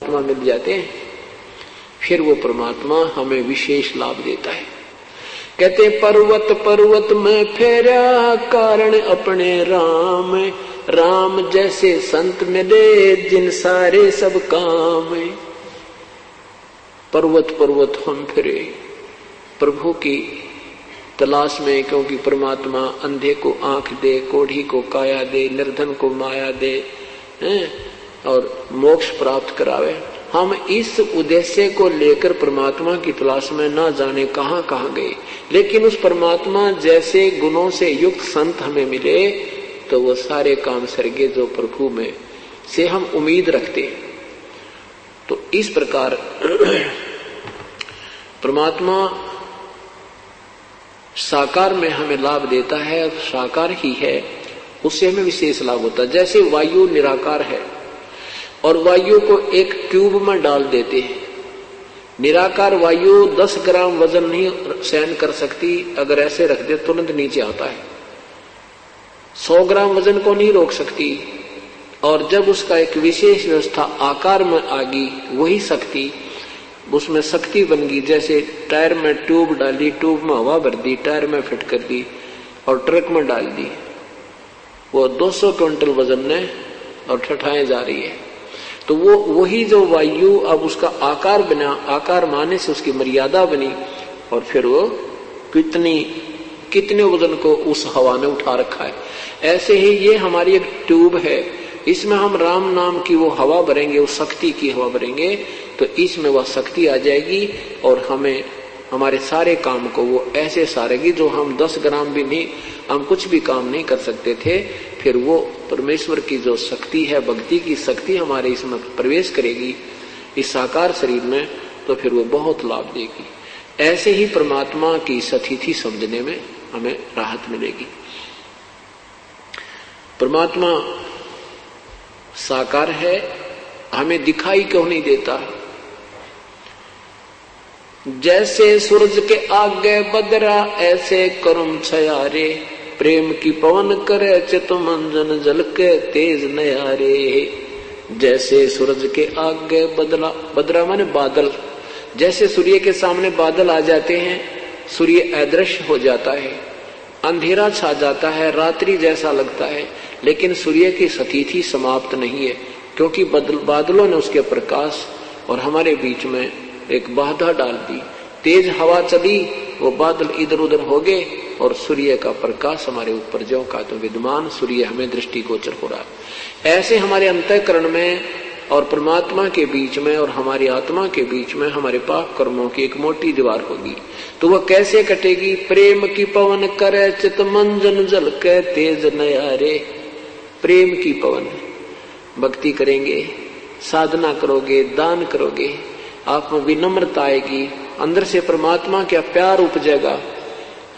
परमात्मा मिल जाते हैं, फिर वो परमात्मा हमें विशेष लाभ देता है। कहते पर्वत पर्वत में फेरा कारण अपने राम, राम जैसे संत मिले जिन सारे सब काम। पर्वत पर्वत हम फिरे प्रभु की तलाश में, क्योंकि परमात्मा अंधे को आंख दे, कोढ़ी को काया दे, निर्धन को माया दे और मोक्ष प्राप्त करावे। हम इस उद्देश्य को लेकर परमात्मा की तलाश में ना जाने कहां कहां गए, लेकिन उस परमात्मा जैसे गुणों से युक्त संत हमें मिले तो वो सारे काम सर्गे जो प्रभु में से हम उम्मीद रखते हैं। तो इस प्रकार परमात्मा साकार में हमें लाभ देता है, साकार ही है, उससे हमें विशेष लाभ होता है। जैसे वायु निराकार है और वायु को एक ट्यूब में डाल देते हैं, निराकार वायु 10 ग्राम वजन नहीं सहन कर सकती, अगर ऐसे रख दे तुरंत नीचे आता है। 100 ग्राम वजन को नहीं रोक सकती, और जब उसका एक विशेष व्यवस्था आकार में आ गई, वही शक्ति उसमें शक्ति बन गई। जैसे टायर में ट्यूब डाली, ट्यूब में हवा भर दी, टायर में फिट कर दी और ट्रक में डाल दी, वो 200 क्विंटल वजन ने और ठठाए जा रही है। तो वो वही जो वायु अब उसका आकार बना, आकार माने से उसकी मर्यादा बनी, और फिर वो कितने वजन को उस हवा ने उठा रखा है। ऐसे ही ये हमारी एक ट्यूब है, इसमें हम राम नाम की वो हवा भरेंगे, उस शक्ति की हवा भरेंगे, तो इसमें वह शक्ति आ जाएगी और हमें हमारे सारे काम को वो ऐसे सारेगी जो हम 10 ग्राम भी नहीं, हम कुछ भी काम नहीं कर सकते थे। फिर वो परमेश्वर की जो शक्ति है, भक्ति की शक्ति हमारे इसमें प्रवेश करेगी इस साकार शरीर में, तो फिर वो बहुत लाभ देगी। ऐसे ही परमात्मा की सतिथि समझने में हमें राहत मिलेगी। परमात्मा साकार है, हमें दिखाई क्यों नहीं देता? जैसे सूरज के आगे बदरा ऐसे करुण छया रे, प्रेम की पवन करे चित मंजन जल के तेज नयारे। जैसे सूरज के आगे बदरा माने बादल, जैसे सूर्य के सामने बादल आ जाते हैं, सूर्य अदृश्य हो जाता है, अंधेरा छा जाता है, रात्रि जैसा लगता है, लेकिन सूर्य की सतिथि समाप्त नहीं है, क्योंकि बादलों ने उसके प्रकाश और हमारे बीच में एक बाधा डाल दी। तेज हवा चली, वो बादल इधर उधर हो गए और सूर्य का प्रकाश हमारे ऊपर ज्यों का तो विद्यमान सूर्य हमें दृष्टिगोचर हो रहा है। ऐसे हमारे अंतःकरण में और परमात्मा के बीच में और हमारी आत्मा के बीच में हमारे पाप कर्मों की एक मोटी दीवार होगी। तो वह कैसे कटेगी? प्रेम की पवन करे चित मंजन जल के तेज नयारे। प्रेम की पवन, भक्ति करेंगे, साधना करोगे, दान करोगे, आप में विनम्रता आएगी, अंदर से परमात्मा का प्यार उपजेगा।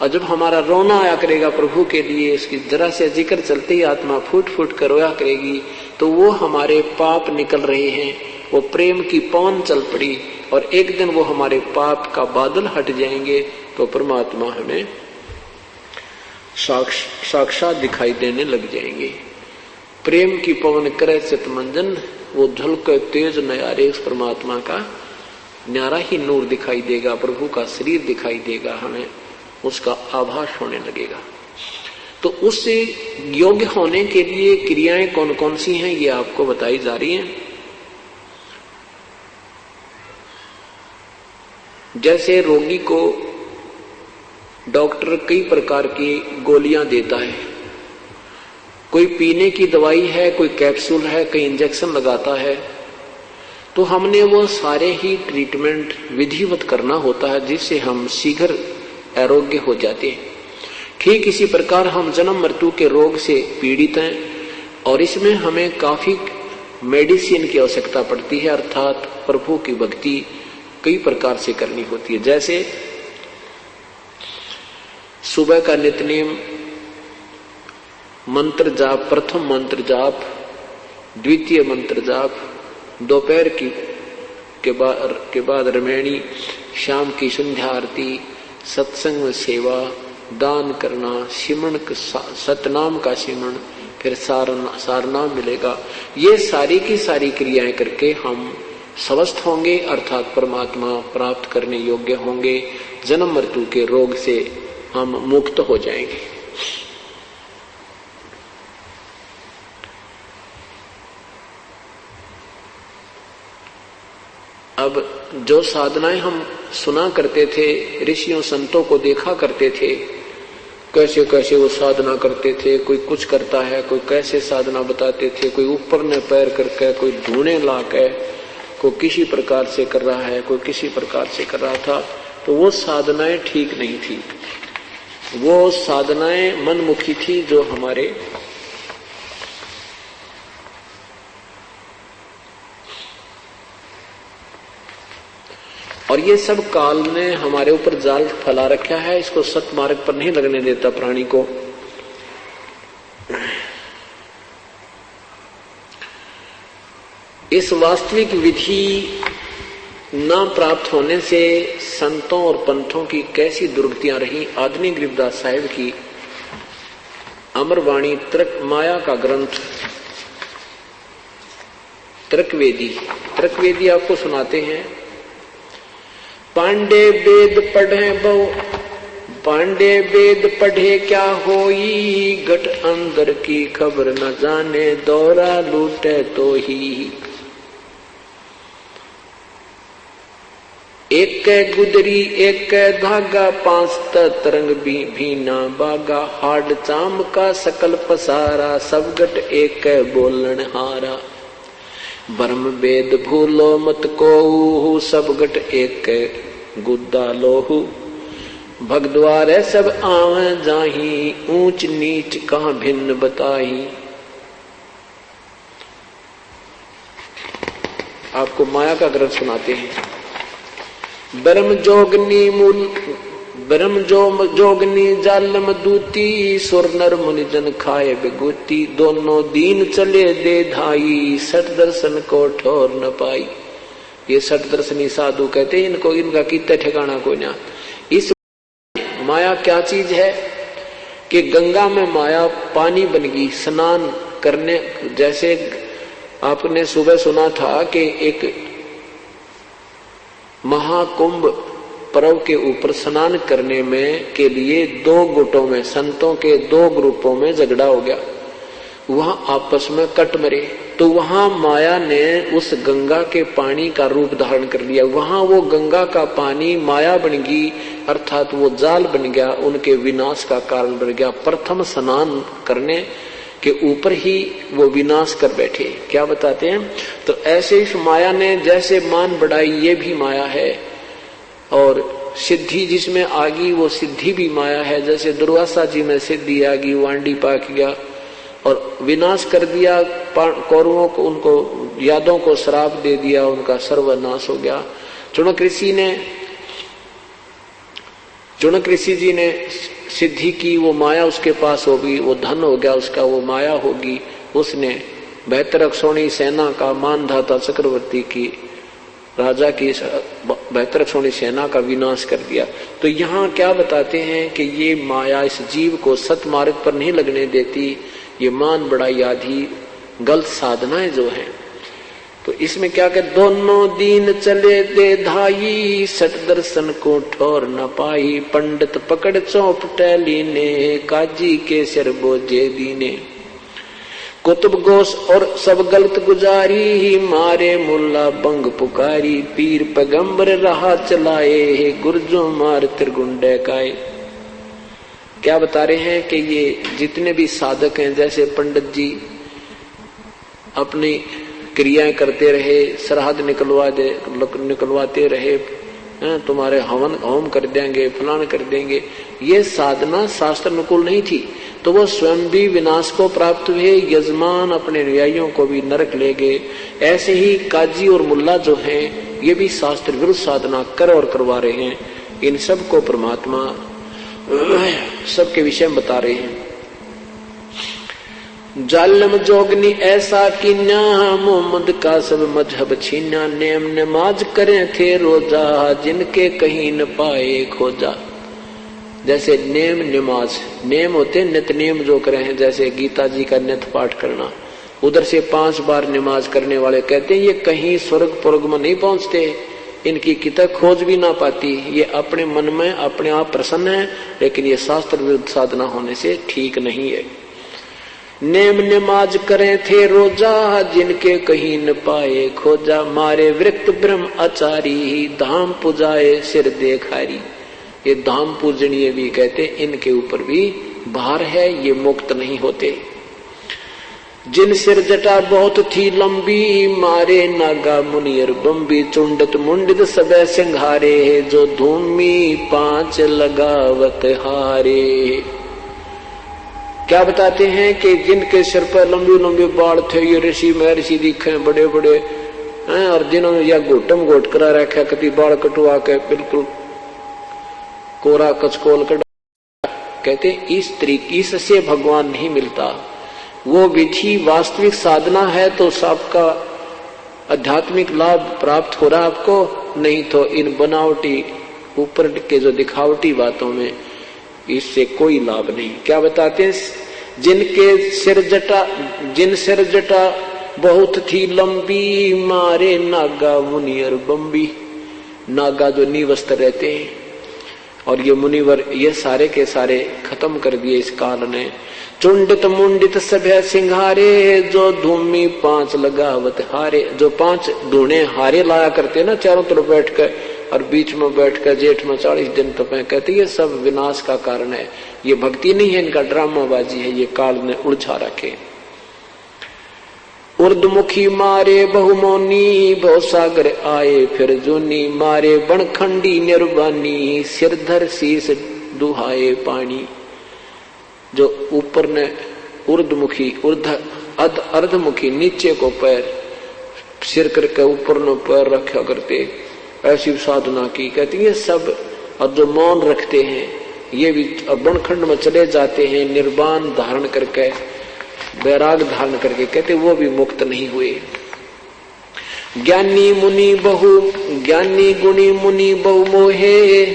और जब हमारा रोना आया करेगा प्रभु के लिए, इसकी जरा से जिक्र चलते ही आत्मा फूट फूट कर रोया करेगी, तो वो हमारे पाप निकल रहे हैं, वो प्रेम की पवन चल पड़ी, और एक दिन वो हमारे पाप का बादल हट जाएंगे, तो परमात्मा हमें साक्षात दिखाई देने लग जाएंगे। प्रेम की पवन करे चित मंजन, वो झलके तेज नयारे, उस परमात्मा का न्यारा ही नूर दिखाई देगा, प्रभु का शरीर दिखाई देगा, हमें उसका आभास होने लगेगा। तो उससे योग्य होने के लिए क्रियाएं कौन कौन सी हैं, ये आपको बताई जा रही हैं। जैसे रोगी को डॉक्टर कई प्रकार की गोलियां देता है, कोई पीने की दवाई है, कोई कैप्सूल है, कोई इंजेक्शन लगाता है, तो हमने वो सारे ही ट्रीटमेंट विधिवत करना होता है, जिससे हम शीघ्र आरोग्य हो जाते हैं। ठीक इसी प्रकार हम जन्म मृत्यु के रोग से पीड़ित हैं, और इसमें हमें काफी मेडिसिन की आवश्यकता पड़ती है, अर्थात प्रभु की भक्ति कई प्रकार से करनी होती है। जैसे सुबह का नित्यनेम मंत्र जाप, प्रथम मंत्र जाप, द्वितीय मंत्र जाप, दोपहर के बाद रमैणी, शाम की संध्या आरती, सत्संग में सेवा, दान करना, सिमरण सतनाम का सिमरण, फिर सारनाम मिलेगा। ये सारी की सारी क्रियाएं करके हम स्वस्थ होंगे, अर्थात परमात्मा प्राप्त करने योग्य होंगे। जन्म मृत्यु के रोग से हम मुक्त हो जाएंगे। अब जो साधनाएं हम सुना करते थे, ऋषियों संतों को देखा करते थे, कैसे कैसे वो साधना करते थे, कोई कुछ करता है, कोई कैसे साधना बताते थे, कोई ऊपर ने पैर करके, कोई धूने ला के, कोई किसी प्रकार से कर रहा है, कोई किसी प्रकार से कर रहा था, तो वो साधनाएं ठीक नहीं थी। वो साधनाएं मनमुखी थी जो हमारे और ये सब काल ने हमारे ऊपर जाल फैला रखा है, इसको सतमार्ग पर नहीं लगने देता प्राणी को। इस वास्तविक विधि न प्राप्त होने से संतों और पंथों की कैसी दुर्गतियां रही। आदनी गरीबदास साहिब की अमरवाणी तर्क माया का ग्रंथ तर्कवेदी आपको सुनाते हैं। पांडे वेद पढ़े क्या होई, गट अंदर की खबर न जाने, दौरा लूटे तो ही। एक गुदरी एक धागा, पांच तरंग भी ना बागा, हाड चाम का सकल पसारा, सब गट एक बोलन हारा। ब्रह्म वेद भूलो मत को, सब गट एक गुद्दा लोहू। भगद्वारे सब आवे जाही, ऊंच नीच कहां भिन्न बताही। आपको माया का ग्रंथ सुनाते हैं। ब्रह्म जोगनी जालम दूती, सुर नर मुनि जन खाए बेगूती। दोनों दीन चले दे धाई, सठ दर्शन को ठोर न पाई। ये सठ दर्शनी साधु कहते हैं इनको, इनका कितना ठिकाना को ना। इस माया क्या चीज है कि गंगा में माया पानी बन गई स्नान करने। जैसे आपने सुबह सुना था कि एक महाकुंभ पर्व के ऊपर स्नान करने में के लिए दो गुटों में, संतों के दो ग्रुपों में झगड़ा हो गया, वहां आपस में कट मरे। तो वहां माया ने उस गंगा के पानी का रूप धारण कर लिया। वहां वो गंगा का पानी माया बन गई, अर्थात वो जाल बन गया, उनके विनाश का कारण बन गया। प्रथम स्नान करने के ऊपर ही वो विनाश कर बैठे। क्या बताते हैं? तो ऐसे इस माया ने जैसे मान बढ़ाई, ये भी माया है। और सिद्धि जिसमें आ गई वो सिद्धि भी माया है। जैसे दुर्वासा जी में सिद्धि आ गई, वांडी पाक गया और विनाश कर दिया कौरवों को, उनको यादों को श्राप दे दिया, उनका सर्वनाश हो गया। चुनक ऋषि जी ने सिद्धि की, वो माया उसके पास होगी, वो धन हो गया उसका, वो माया होगी। उसने बेहतरक्षोणी सेना का, मानधाता चक्रवर्ती की, राजा की बेहतरक्षोणी सेना का विनाश कर दिया। तो यहाँ क्या बताते हैं कि ये माया इस जीव को सतमार्ग पर नहीं लगने देती। ये मान बढ़ाई आदि गलत साधनाएं जो है, तो इसमें क्या कहते, दोनों दीन चले दे धाई, सट दर्शन को ठोर न पाई। पंडित पकड़ चौप टैली ने, काजी के सिर बोझे दीने। कुतुब गोश और सब गलत गुजारी, मारे मुल्ला बंग पुकारी। पीर पैगंबर राह चलाए, गुर्जो मार त्रिगुंडे काए। क्या बता रहे हैं कि ये जितने भी साधक हैं, जैसे पंडित जी अपनी क्रियाएं करते रहे, श्राद्ध निकलवाते रहे, तुम्हारे हवन होम कर देंगे, फलान कर देंगे, ये साधना शास्त्र अनुकूल नहीं थी। तो वो स्वयं भी विनाश को प्राप्त हुए, यजमान अपने अनुयायियों को भी नरक ले गए। ऐसे ही काजी और मुल्ला जो हैं, ये भी शास्त्र विरुद्ध साधना कर और करवा रहे हैं। इन सब को परमात्मा सबके विषय में बता रहे हैं। जालम जोगनी ऐसा कीन्या, मोहम्मद का सब मजहब छीन्या। नेम नमाज करें थे रोजा, जिनके कहीं न पाए खोजा। जैसे नेम नमाज, नेम होते नित्य नेम जो करे हैं, जैसे गीता जी का नित्य पाठ करना, उधर से 5 बार नमाज करने वाले कहते हैं ये कहीं स्वर्ग पुर्ग में नहीं पहुंचते, इनकी किताब खोज भी ना पाती, ये अपने मन में अपने आप प्रसन्न है, लेकिन ये शास्त्र विरुद्ध साधना होने से ठीक नहीं है। नेम नमाज करें थे रोजा, जिनके कहीं न पाए खोजा, मारे वृक्त ब्रह्म आचारी, धाम पुजाए सिर देखारी। ये धाम पूजनीय भी कहते, इनके ऊपर भी भार है, ये मुक्त नहीं होते। जिन सिर जटा बहुत थी लंबी, मारे नागा मुनियर बम्बी, चुंडत मुंडित सबे सिंघारे, जो धूमी 5 लगावत हारे। क्या बताते हैं कि जिनके सिर पर लंबी लंबी बाल थे, ये ऋषि महर्षि दिखे बड़े बड़े हैं, और जिन्होंने या घोटम घोट करा रखा, कभी बाल कटवा के बिल्कुल कोरा कचकोल कर, कहते इस तरीके इससे भगवान नहीं मिलता। वो विधि वास्तविक साधना है तो सबका आध्यात्मिक लाभ प्राप्त हो रहा आपको, नहीं तो इन बनावटी ऊपर के जो दिखावटी बातों में इससे कोई लाभ नहीं। क्या बताते हैं, जिन सिर जटा बहुत थी लंबी, मारे नागा मुनियर बम्बी। नागा जो निवस्त्र रहते हैं, और ये मुनिवर, ये सारे के सारे खत्म कर दिए इस काल ने। चुंडित मुंडित सभ्य सिंघारे, जो धूमी 5 लगावत हारे। जो 5 धूणे हारे लाया करते ना चारों तरफ बैठ कर, और बीच में बैठ कर जेठ में 40 दिन तपे, कहते ये सब विनाश का कारण है, ये भक्ति नहीं है, इनका ड्रामाबाजी है, ये काल ने उलझा रखे। उर्दमुखी मारे बहुमोनी, भवसागर आए फिर जूनी, मारे बनखंडी निर्वाणी, सिरधर शीस दुहाए पानी। जो ऊपर ने उर्दमुखी अर्धमुखी नीचे को पैर सिर करके ऊपर ने पैर रखा करते, ऐसी साधना की, कहती है सब। और जो मौन रखते हैं ये भी बनखंड में चले जाते हैं, निर्वाण धारण करके, वैराग धारण करके, कहते वो भी मुक्त नहीं हुए। ज्ञानी गुणी मुनि बहु मोहे,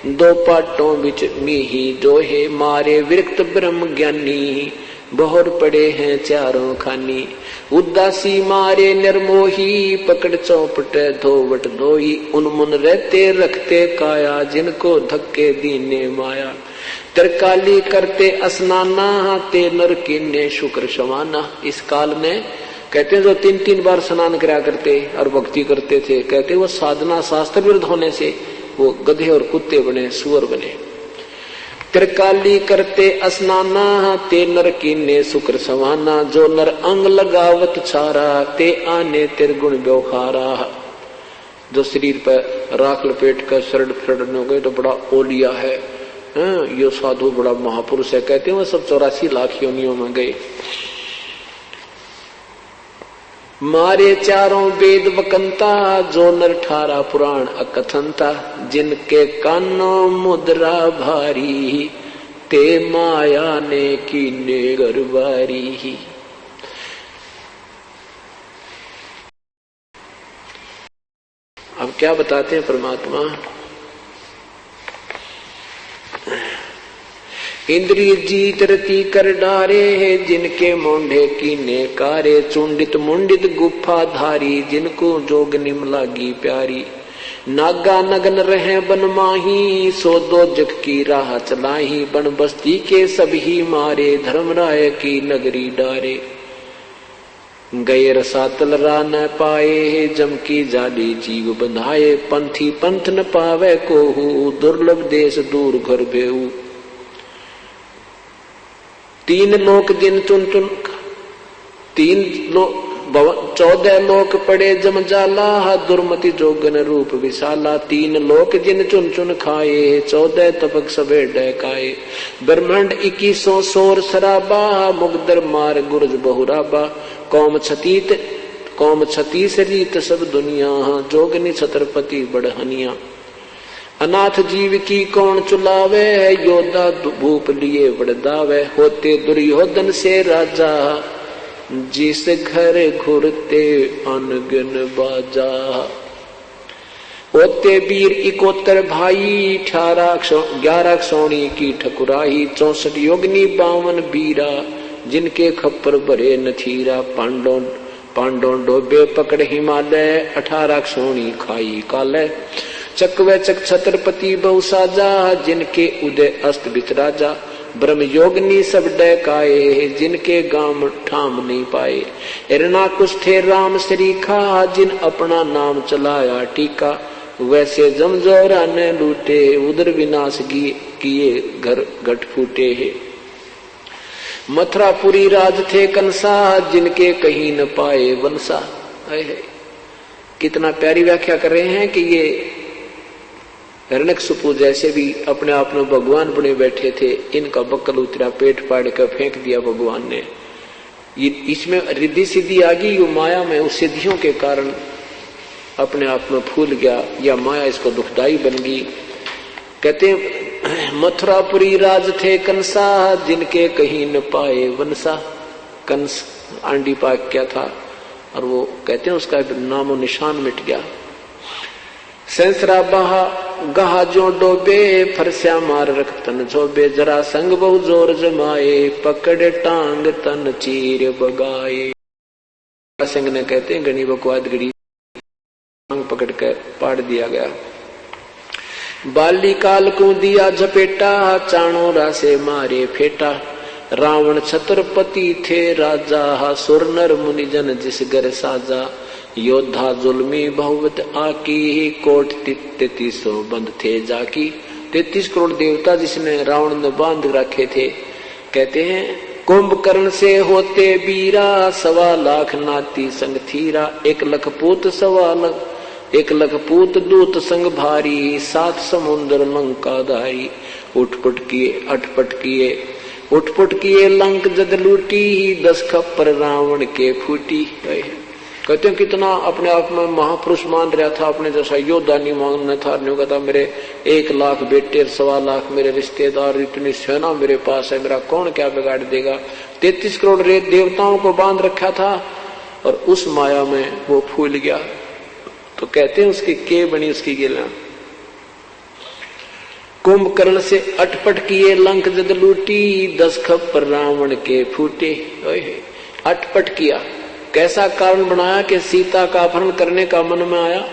2 पाटों बिच मीही जोहे, मारे विरक्त ब्रह्म ज्ञानी, बहुर पड़े हैं चारों खानी। उदासी मारे निर्मोही, पकड़ चौपट धोवट धोई, उन्मुन रहते रखते काया, जिनको धक्के दीने माया। त्रिकाली करते स्नाना, ते नर किन्ने शुक्र समाना। इस काल ने कहते हैं जो 3-3 बार स्नान करा करते और भक्ति करते थे, कहते वो साधना शास्त्र विरुद्ध होने से वो गधे और कुत्ते बने, सुअर बने। त्रिकाली करते स्नाना, ते नर कीने शुक्र समाना, जो नर अंग लगावत छारा, ते आने तिरगुण व्यवहारा। जो शरीर पर राख लपेट कर शरण शरण हो गए तो बड़ा ओलिया है, यो साधु बड़ा महापुरुष है, कहते हैं वो सब 84 लाख योनियों में गए। मारे चारों वेद वकंता, जो नर 18 पुराण अकथनता, जिनके कानों मुद्रा भारी, ते माया ने कीने गरबारी। अब क्या बताते हैं परमात्मा, इंद्रिय जीत रति कर डारे, जिनके मोंढे कीने कारे, चुंडित मुंडित गुफा धारी, जिनको जोग निम लागी प्यारी। नागा नगन रहे बन माही, सो दो जग की राह चलाही, बन बस्ती के सभी मारे, धर्मराय की नगरी डारे। गए रसातल रा न पाए, जम की जाली जीव बंधाए, पंथी पंथ न पावे कोहू, दुर्लभ देश दूर घर बेऊ। 3 लोक जिन चुन चुन 14 लोक पड़े जम जाला, दुर्मति जोगन रूप विशाला। 3 लोक जिन चुन चुन खाए, 14 तपक सबे डहकाए। ब्रह्मांड 21 शोर शराबा, मुगदर मार गुरज बहुराबा। कौम छतीस रीत सब दुनिया, जोगनी छत्रपति बढ़हनिया। अनाथ जीव की कौन चुलावे, योद्धा भूप लिए बड़दावे। होते दुर्योधन से राजा, जिस घर घुरते अनगिन बाजा। होते वीर 71 भाई, 11 सोनी की ठकुराई। 64 योगनी 52 बीरा, जिनके खप्पर भरे नथीरा। पांडों डोबे पकड़ हिमालय, 18 सोनी खाई काले। चकवे चक छत्रपति बहु साजा, जिनके उदय अस्त बिच राजा। ब्रह्म योगनी सब डकाए, जिनके गाम ठाम नहीं पाए। हिरणाकुश थे राम सरीखा, जिन अपना नाम चलाया टीका। वैसे जमजोरा ने लूटे, उदर विनाश किए घर घट फूटे है। मथुरापुरी राज थे कंसा, जिनके कहीं न पाए वंशा। कितना प्यारी व्याख्या कर रहे हैं कि ये हिरण्यकशिपु जैसे भी अपने आप में भगवान बने बैठे थे, इनका बक्कल उतरा, पेट फाड़ कर फेंक दिया भगवान ने। इसमें रिद्धि सिद्धि आ गई, वो माया में उस सिद्धियों के कारण अपने आप में फूल गया, या माया इसको दुखदाई बन गई। कहते मथुरापुरी राज थे कंसा, जिनके कहीं न पाए वंशा। कंस आंडी पाक क्या था, और वो कहते हैं उसका नामो निशान मिट गया। संसरा बहा गहा जो डोबे, फरस्या मार रख तन झोबे। जरा संग बहु जोर जमाए, पकड़ टांग तन चीर बगाए। सिंह ने कहते हैं गणी बकवाद गड़ी, टांग पकड़ कर पाड़ दिया गया। बाली काल को दिया झपेटा, चाणों रासे मारे फेटा। रावण छत्रपति थे राजा, सुर नर मुनि जन जिस घर साजा। योद्धा जुल्मी बहुवत आकी, कोट 33 बंद थे जाकी। 33 करोड़ देवता जिसने रावण ने बांध रखे थे। कहते हैं कुंभकर्ण से होते बीरा, 1.25 लाख नाती संग थीरा। 1 लाख पूत 1.25 लाख, 1 लाख पूत दूत संग भारी। 7 समुद्र लंका धारी। उठपुट किए लंक जद लूटी, 10 खप्पर रावण के फूटी। कहते हैं कितना अपने आप में महापुरुष मान रहा था, अपने जैसा योद्धा नहीं मानना था। नहीं कहता मेरे 1 लाख बेटे, 1.25 लाख मेरे रिश्तेदार, इतनी सेना मेरे पास है, मेरा कौन क्या बिगाड़ देगा। 33 करोड़ देवताओं को बांध रखा था, और उस माया में वो फूल गया। तो कहते हैं उसकी के बनी उसकी गिला। कुंभकर्ण से अटपट किए लंक जद लूटी, 10 खप्पर रावण के फूटे। अटपट किया, कैसा कारण बनाया कि सीता का अपहरण करने का मन में आया।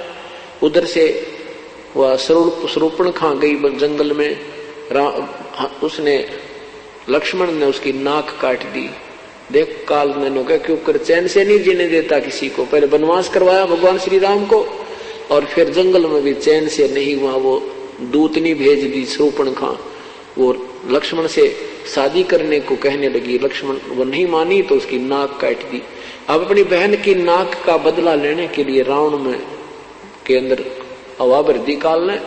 उधर से वह शूर्पण खा गई जंगल में, उसने लक्ष्मण ने उसकी नाक काट दी। देख काल ने क्या क्यों कर चैन से नहीं जीने देता किसी को। पहले वनवास करवाया भगवान श्री राम को, और फिर जंगल में भी चैन से नहीं हुआ। वो दूतनी भेज दी शूर्पण खा, वो लक्ष्मण से शादी करने को कहने लगी। लक्ष्मण वो नहीं मानी तो उसकी नाक काट दी। अब अपनी बहन की नाक का बदला लेने के लिए रावण में के अंदर हवा भर दी काल ने,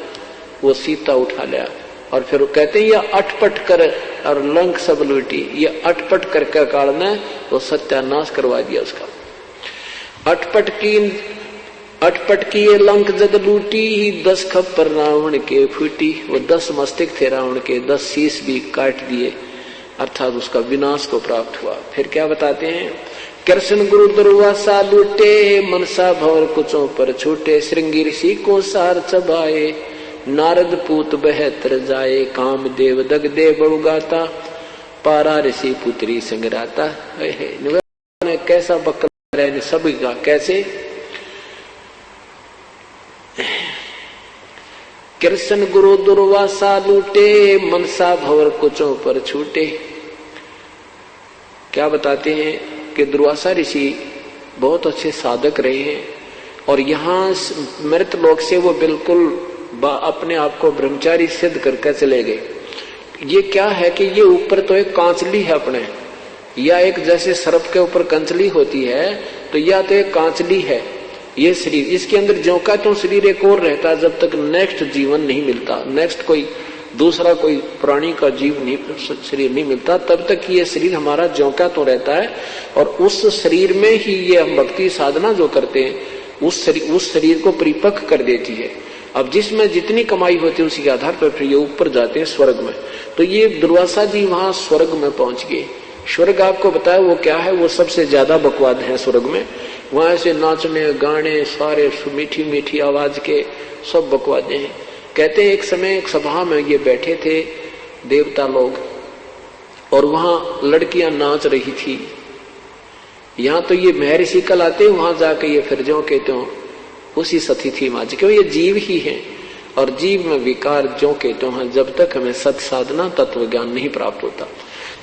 वो सीता उठा लिया। और फिर कहते हैं यह अटपट कर और लंक सब लूटी। ये अटपट करके काल ने वो सत्यानाश करवा दिया उसका। अटपट की ये लंक जद लूटी, 10 खप्पर रावण के फूटी। वो 10 मस्तक थे रावण के, 10 शीश भी काट दिए, अर्थात उसका विनाश को प्राप्त हुआ। फिर क्या बताते हैं, कृष्ण गुरु दुर्वासा लूटे, मनसा भवर कुचों पर छूटे। श्रृंगी ऋषि को सार चबाए, नारद पूत 72 जाए। काम देव दग दे बहुगाता, पारा ऋषि पुत्री संगराता। कैसा बकरा सभी का, कैसे कृष्ण गुरु दुर्वासा लूटे, मनसा भवर कुचों पर छूटे। क्या बताते हैं कि दुर्वासा ऋषि बहुत अच्छे साधक रहे हैं, और यहाँ मृत लोक से वो बिल्कुल अपने आप को ब्रह्मचारी सिद्ध करके चले गए। ये क्या है कि ये ऊपर तो एक कांचली है अपने, या एक जैसे सर्प के ऊपर कंचली होती है, तो या तो एक कांचली है ये शरीर, इसके अंदर ज्यों का तो शरीर एक और रहता है जब तक नेक्स्ट जीवन नहीं मिलता, नेक्स्ट कोई दूसरा कोई प्राणी का जीव नहीं शरीर नहीं मिलता, तब तक ये शरीर हमारा ज्यों का तो रहता है। और उस शरीर में ही ये हम भक्ति साधना जो करते हैं उस शरीर को परिपक्व कर देती है। अब जिसमें जितनी कमाई होती है उसी के आधार पर फिर ये ऊपर जाते हैं स्वर्ग में। तो ये दुर्वासा जी वहां स्वर्ग में पहुंच गए। स्वर्ग आपको बताया वो क्या है, वो सबसे ज्यादा बकवाद है स्वर्ग में। वहां से नाचने गाने सारे मीठी मीठी आवाज के सब बकवादे हैं। कहते हैं एक समय एक सभा में ये बैठे थे देवता लोग, और वहां लड़कियां नाच रही थी। यहां तो ये महर्षि कल आते, वहां जाके ये फिर जो कहते हो उसी सती थी माँ जी, क्यों ये जीव ही है और जीव में विकार जो कहते हैं जब तक हमें सत साधना तत्व ज्ञान नहीं प्राप्त होता।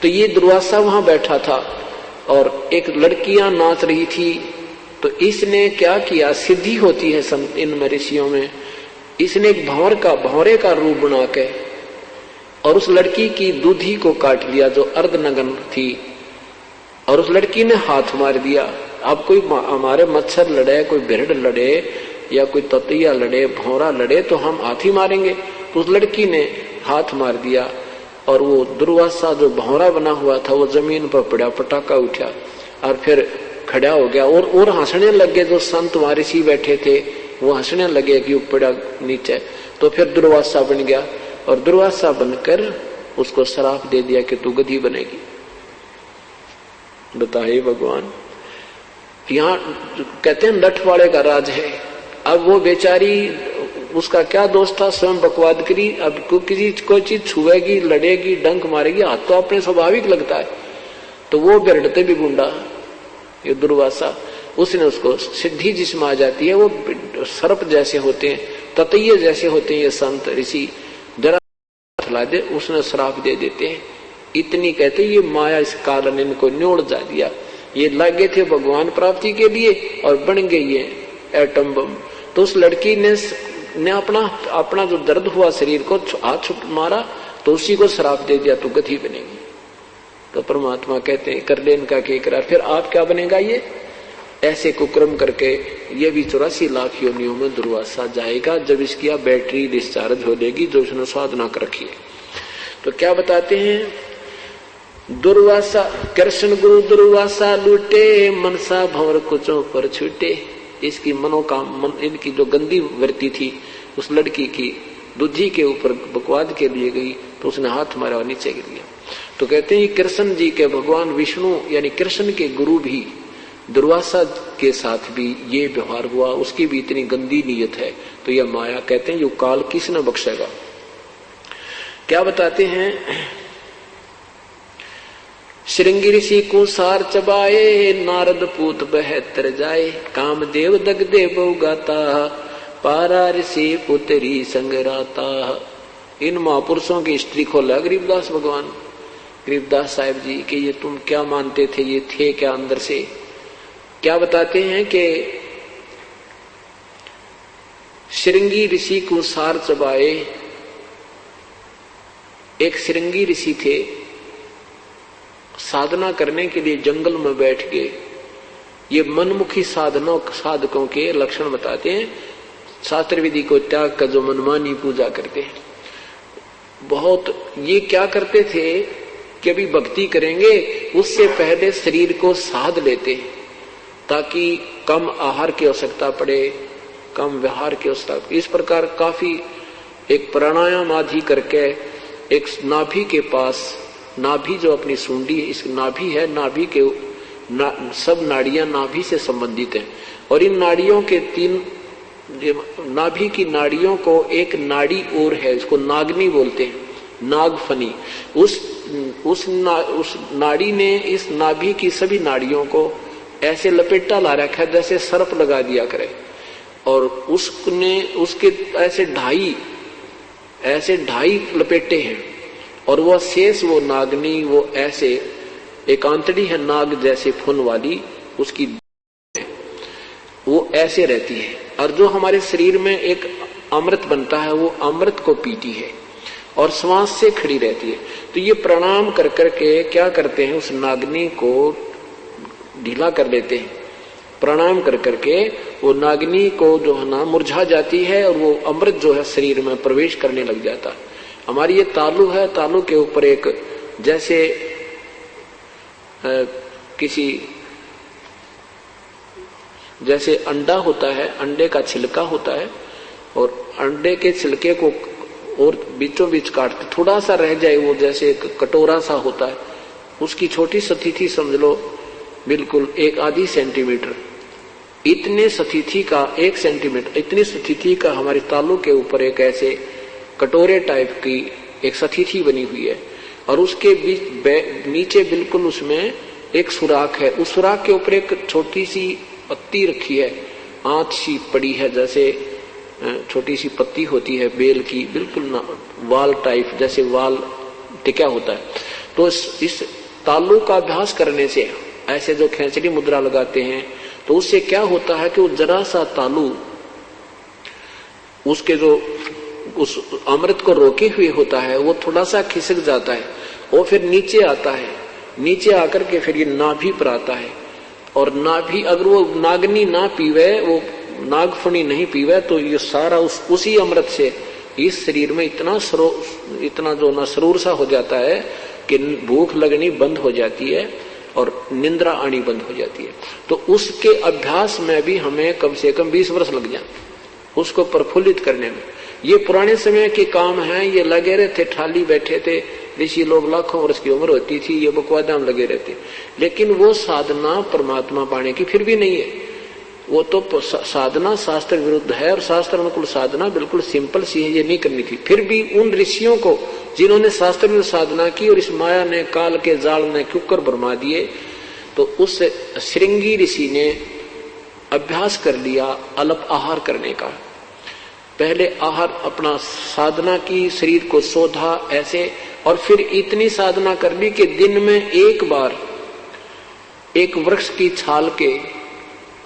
तो ये दुर्वासा वहां बैठा था और एक लड़कियां नाच रही थी। तो इसने क्या किया, सिद्धि होती है इन ऋषियों में, इसने एक भंवरे का रूप बना के और उस लड़की की दूधी को काट लिया जो अर्धनग्न थी, और उस लड़की ने हाथ मार दिया। अब कोई हमारे मच्छर लड़े, कोई भेड़ लड़े या कोई ततैया लड़े, भौरा लड़े तो हम हाथ ही मारेंगे। तो उस लड़की ने हाथ मार दिया और वो दुर्वासा जो भौरा बना हुआ था वो जमीन पर पड़ा, पटाखा उठा और फिर खड़ा हो गया और हंसने लगे। जो संत ऋषि बैठे थे वो हंसने लगे कि पड़ा नीचे। तो फिर दुर्वासा बन गया और दुर्वासा बनकर उसको श्राप दे दिया कि तू गधी बनेगी। बताइए भगवान, यहाँ कहते हैं नठ वाले का राज है। अब वो बेचारी, उसका क्या दोष था, स्वयं बकवाद करी। अब किसी कोई चीज छुएगी, लड़ेगी, डंक मारेगी, हाथ तो अपने स्वाभाविक लगता है। तो वो बिरड़ते भी गुंडा ये दुर्वासा, उसने उसको सिद्धि जिसमें आ जाती है, वो सर्प जैसे होते हैं, ततैये जैसे होते हैं ये संत ऋषि, जरा खिला दे उसने श्राप दे देते हैं। इतनी कहते ये माया इस कारण इनको न्योड़ जा दिया। ये लगे थे भगवान प्राप्ति के लिए और बन गई ये एटम बम। तो उस लड़की ने अपना जो दर्द हुआ शरीर को हाथ छुट मारा तो उसी को श्राप दे दिया, तू गधी बनेगी। तो परमात्मा कहते हैं कर ले इनका के करार, फिर आप क्या बनेगा। ये ऐसे कुक्रम करके ये भी 84 लाख योनियों में दुर्वासा जाएगा जब इसकी बैटरी डिस्चार्ज हो जाएगी जो उसने साधना कर रखी है। तो क्या बताते हैं, दुर्वासा कृष्ण गुरु दुर्वासा लूटे, मनसा भंवर कुचों पर छूटे। इसकी इनकी जो गंदी वृत्ति थी उस लड़की की दूधी के ऊपर बकवाद के लिए गई तो उसने हाथ मारा और नीचे गिर गया। तो कहते हैं कृष्ण जी के भगवान विष्णु यानी कृष्ण के गुरु भी दुर्वासा के साथ भी ये व्यवहार हुआ, उसकी भी इतनी गंदी नीयत है। तो यह माया कहते हैं यो काल किसने बख्शेगा। क्या बताते हैं, श्रृंगी ऋषि को सार चबाए, नारद पूत बहतर जाए, कामदेव दगदे बहु गाता, पारा ऋषि पुत्री संगराता। इन महापुरुषों की हिस्ट्री खोला गरीबदास भगवान, गरीबदास साहिब जी कि ये तुम क्या मानते थे, ये थे क्या अंदर से। क्या बताते हैं कि श्रृंगी ऋषि को सार चबाए। एक श्रृंगी ऋषि थे, साधना करने के लिए जंगल में बैठ गए। ये मनमुखी साधकों के लक्षण बताते हैं। शास्त्र विधि को त्याग कर जो मनमानी पूजा करते हैं, बहुत ये क्या करते थे कि अभी भक्ति करेंगे उससे पहले शरीर को साध लेते ताकि कम आहार की आवश्यकता पड़े, कम व्यवहार की आवश्यकता। इस प्रकार काफी एक प्राणायाम आदि करके एक नाभि के पास, नाभि जो अपनी सूंडी इस नाभि है, नाभि के सब नाड़ियां नाभि से संबंधित हैं और इन नाड़ियों के तीन, नाभि की नाड़ियों को एक नाड़ी और है, इसको नागनी बोलते हैं, नागफनी। उस नाड़ी ने इस नाभि की सभी नाड़ियों को ऐसे लपेटा ला रखा है जैसे सर्प लगा दिया करे, और उसने उसके ऐसे ढाई लपेटे हैं और वह शेष वो नागनी वो ऐसे एक आंतड़ी है नाग जैसे फुन वाली, उसकी वो ऐसे रहती है। और जो हमारे शरीर में एक अमृत बनता है वो अमृत को पीती है और श्वास से खड़ी रहती है। तो ये प्रणाम कर करके क्या करते हैं, उस नागनी को ढीला कर देते हैं। प्रणाम कर करके वो नागनी को जो है ना मुरझा जाती है और वो अमृत जो है शरीर में प्रवेश करने लग जाता है। हमारी ये तालू है, तालू के ऊपर एक जैसे किसी जैसे अंडा होता है, अंडे का छिलका होता है और अंडे के छिलके को और बीचों बीच काटते थोड़ा सा रह जाए, वो जैसे एक कटोरा सा होता है, उसकी छोटी सतही समझ लो बिल्कुल 1/2 सेंटीमीटर, इतने सतही का 1 सेंटीमीटर इतनी सतही का हमारे तालू के ऊपर एक ऐसे कटोरे टाइप की एक सतही बनी हुई है और उसके बीच नीचे बिल्कुल उसमें एक सुराख है। उस सुराख के ऊपर एक छोटी सी पत्ती रखी है, आंच सी पड़ी है, जैसे छोटी सी पत्ती होती है बेल की, बिल्कुल वाल टाइप, जैसे वाल टिका होता है। तो इस तालु का अभ्यास करने से, ऐसे जो खेचरी मुद्रा लगाते हैं, तो उससे क्या होता है कि वो जरा सा तालु उसके जो उस अमृत को रोके हुए होता है वो थोड़ा सा खिसक जाता है, वो फिर नीचे आता है, नीचे आकर के फिर ये नाभि पर आता है। और नाभि अगर वो नागनी ना पीवे, वो नागफणी नहीं पीवे, तो ये सारा उसी अमृत से इस शरीर में इतना जो ना सरूर सा हो जाता है कि भूख लगनी बंद हो जाती है और निंद्रा आनी बंद हो जाती है। तो उसके अभ्यास में भी हमें कम से कम 20 वर्ष लग जाते उसको प्रफुल्लित करने में। ये पुराने समय के काम है, ये लगे रहते, थाली बैठे थे ऋषि लोग, लाखों वर्ष की उम्र होती थी, ये बकवादा में लगे रहते। लेकिन वो साधना परमात्मा पाने की फिर भी नहीं है, वो तो साधना शास्त्र विरुद्ध है, और शास्त्र अनुकूल साधना बिल्कुल सिंपल सी है, ये नहीं करनी थी। फिर भी उन ऋषियों को जिन्होंने शास्त्र विरुद्ध साधना की और इस माया ने, काल के जाल ने कुकर भरमा दिए, तो उस श्रृंगी ऋषि ने अभ्यास कर लिया अल्प आहार करने का। पहले आहार अपना साधना की, शरीर को शोधा ऐसे, और फिर इतनी साधना कर ली कि दिन में एक बार एक वृक्ष की छाल के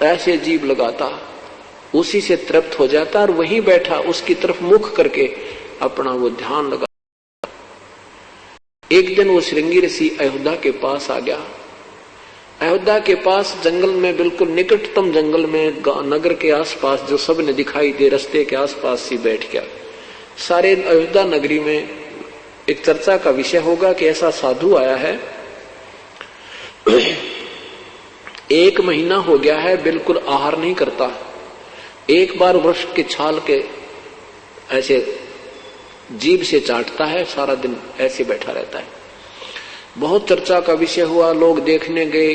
ऐसे जीभ लगाता, उसी से तृप्त हो जाता और वहीं बैठा उसकी तरफ मुख करके अपना वो ध्यान लगा। एक दिन वो श्रृंगी ऋषि अयोध्या के पास आ गया। अयोध्या के पास जंगल में, बिल्कुल निकटतम जंगल में, नगर के आसपास जो सब ने दिखाई दे, रास्ते के आसपास ही बैठ गया। सारे अयोध्या नगरी में एक चर्चा का विषय होगा कि ऐसा साधु आया है, 1 महीना हो गया है, बिल्कुल आहार नहीं करता, एक बार वृक्ष के छाल के ऐसे जीभ से चाटता है, सारा दिन ऐसे बैठा रहता है। बहुत चर्चा का विषय हुआ, लोग देखने गए,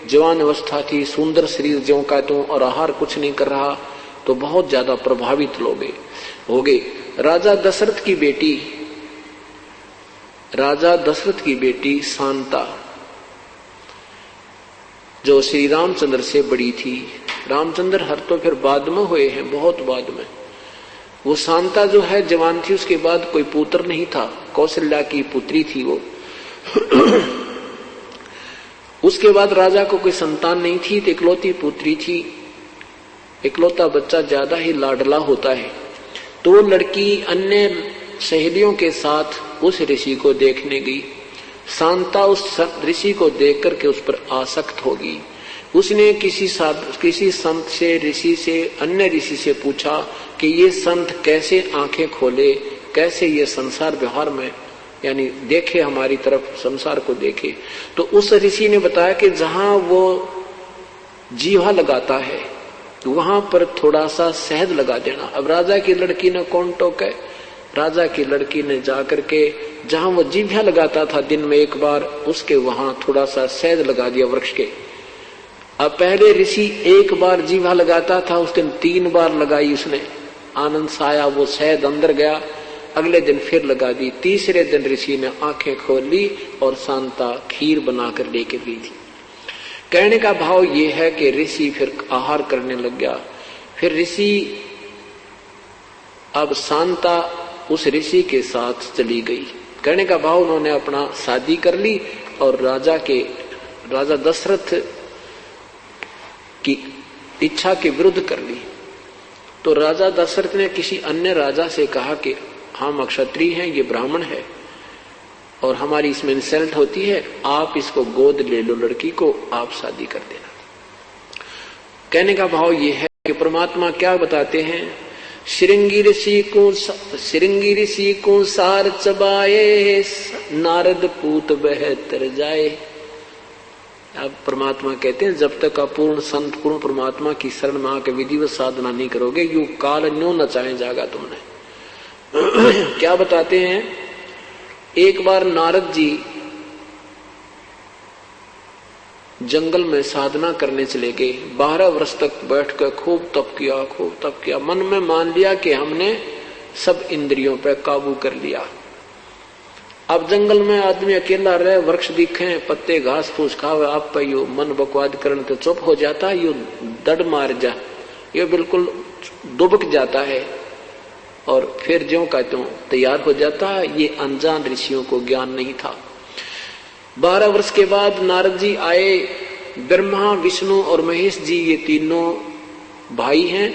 जवान अवस्था थी, सुंदर शरीर ज्यों का त्यों, और आहार कुछ नहीं कर रहा, तो बहुत ज्यादा प्रभावित लोग हो गए। राजा दशरथ की बेटी शांता, जो श्री रामचंद्र से बड़ी थी, रामचंद्र हर तो फिर बाद में हुए हैं, बहुत बाद में, वो शांता जो है जवान थी, उसके बाद कोई पुत्र नहीं था, कौशल्या की पुत्री थी वो। उसके बाद राजा को कोई संतान नहीं थी, तो इकलौती पुत्री थी। इकलौता बच्चा ज्यादा ही लाडला होता है, तो वो लड़की अन्य सहेलियों के साथ उस ऋषि को देखने गई। शांता उस ऋषि को देख करके उस पर आसक्त होगी। उसने किसी संत से, ऋषि से, अन्य ऋषि से पूछा कि ये संत कैसे आंखें खोले, कैसे ये संसार व्यवहार में यानी देखे, हमारी तरफ संसार को देखे। तो उस ऋषि ने बताया कि जहां वो जीवा लगाता है वहां पर थोड़ा सा शहद लगा देना। अब राजा की लड़की ने कौन टोके, राजा की लड़की ने जाकर के जहां वो जीभा लगाता था दिन में एक बार, उसके वहां थोड़ा सा शहद लगा दिया वृक्ष के। अब पहले ऋषि एक बार जीभा लगाता था, उस दिन 3 बार लगाई उसने, आनंद से आया, वो शहद अंदर गया। अगले दिन फिर लगा दी, तीसरे दिन ऋषि ने आंखें खोल ली और शांता खीर बनाकर लेके पी थी। कहने का भाव ये है कि ऋषि फिर आहार करने लग गया। फिर ऋषि, अब शांता उस ऋषि के साथ चली गई। कहने का भाव उन्होंने अपना शादी कर ली और राजा दशरथ की इच्छा के विरुद्ध कर ली। तो राजा दशरथ ने किसी अन्य राजा से कहा कि हम क्षत्रिय हैं, ये ब्राह्मण है और हमारी इसमें इंसल्ट होती है, आप इसको गोद ले लो, लड़की को आप शादी कर देना। कहने का भाव ये है कि परमात्मा क्या बताते हैं, श्रृंगी ऋषि को सार चबाए, नारद पूत बहतर जाए। अब परमात्मा कहते हैं जब तक आप पूर्ण संत, पूर्ण परमात्मा की शरण में आकर विधिवत साधना नहीं करोगे, यू काल न्यो नचाए जागा तुमने। क्या बताते हैं, एक बार नारद जी जंगल में साधना करने चले गए। 12 वर्ष तक बैठकर खूब तप किया। मन में मान लिया कि हमने सब इंद्रियों पर काबू कर लिया। अब जंगल में आदमी अकेला रहे, वृक्ष दिखे, पत्ते घास फूस खावे, आप पे यू मन बकवाद करने तो चुप हो जाता है, यू दड़ मार जा, ये बिल्कुल दुबक जाता है और फिर ज्यों का त्यों तैयार हो जाता है। ये अनजान ऋषियों को ज्ञान नहीं था। 12 वर्ष के बाद नारद जी आए। ब्रह्मा, विष्णु और महेश जी ये तीनों भाई हैं।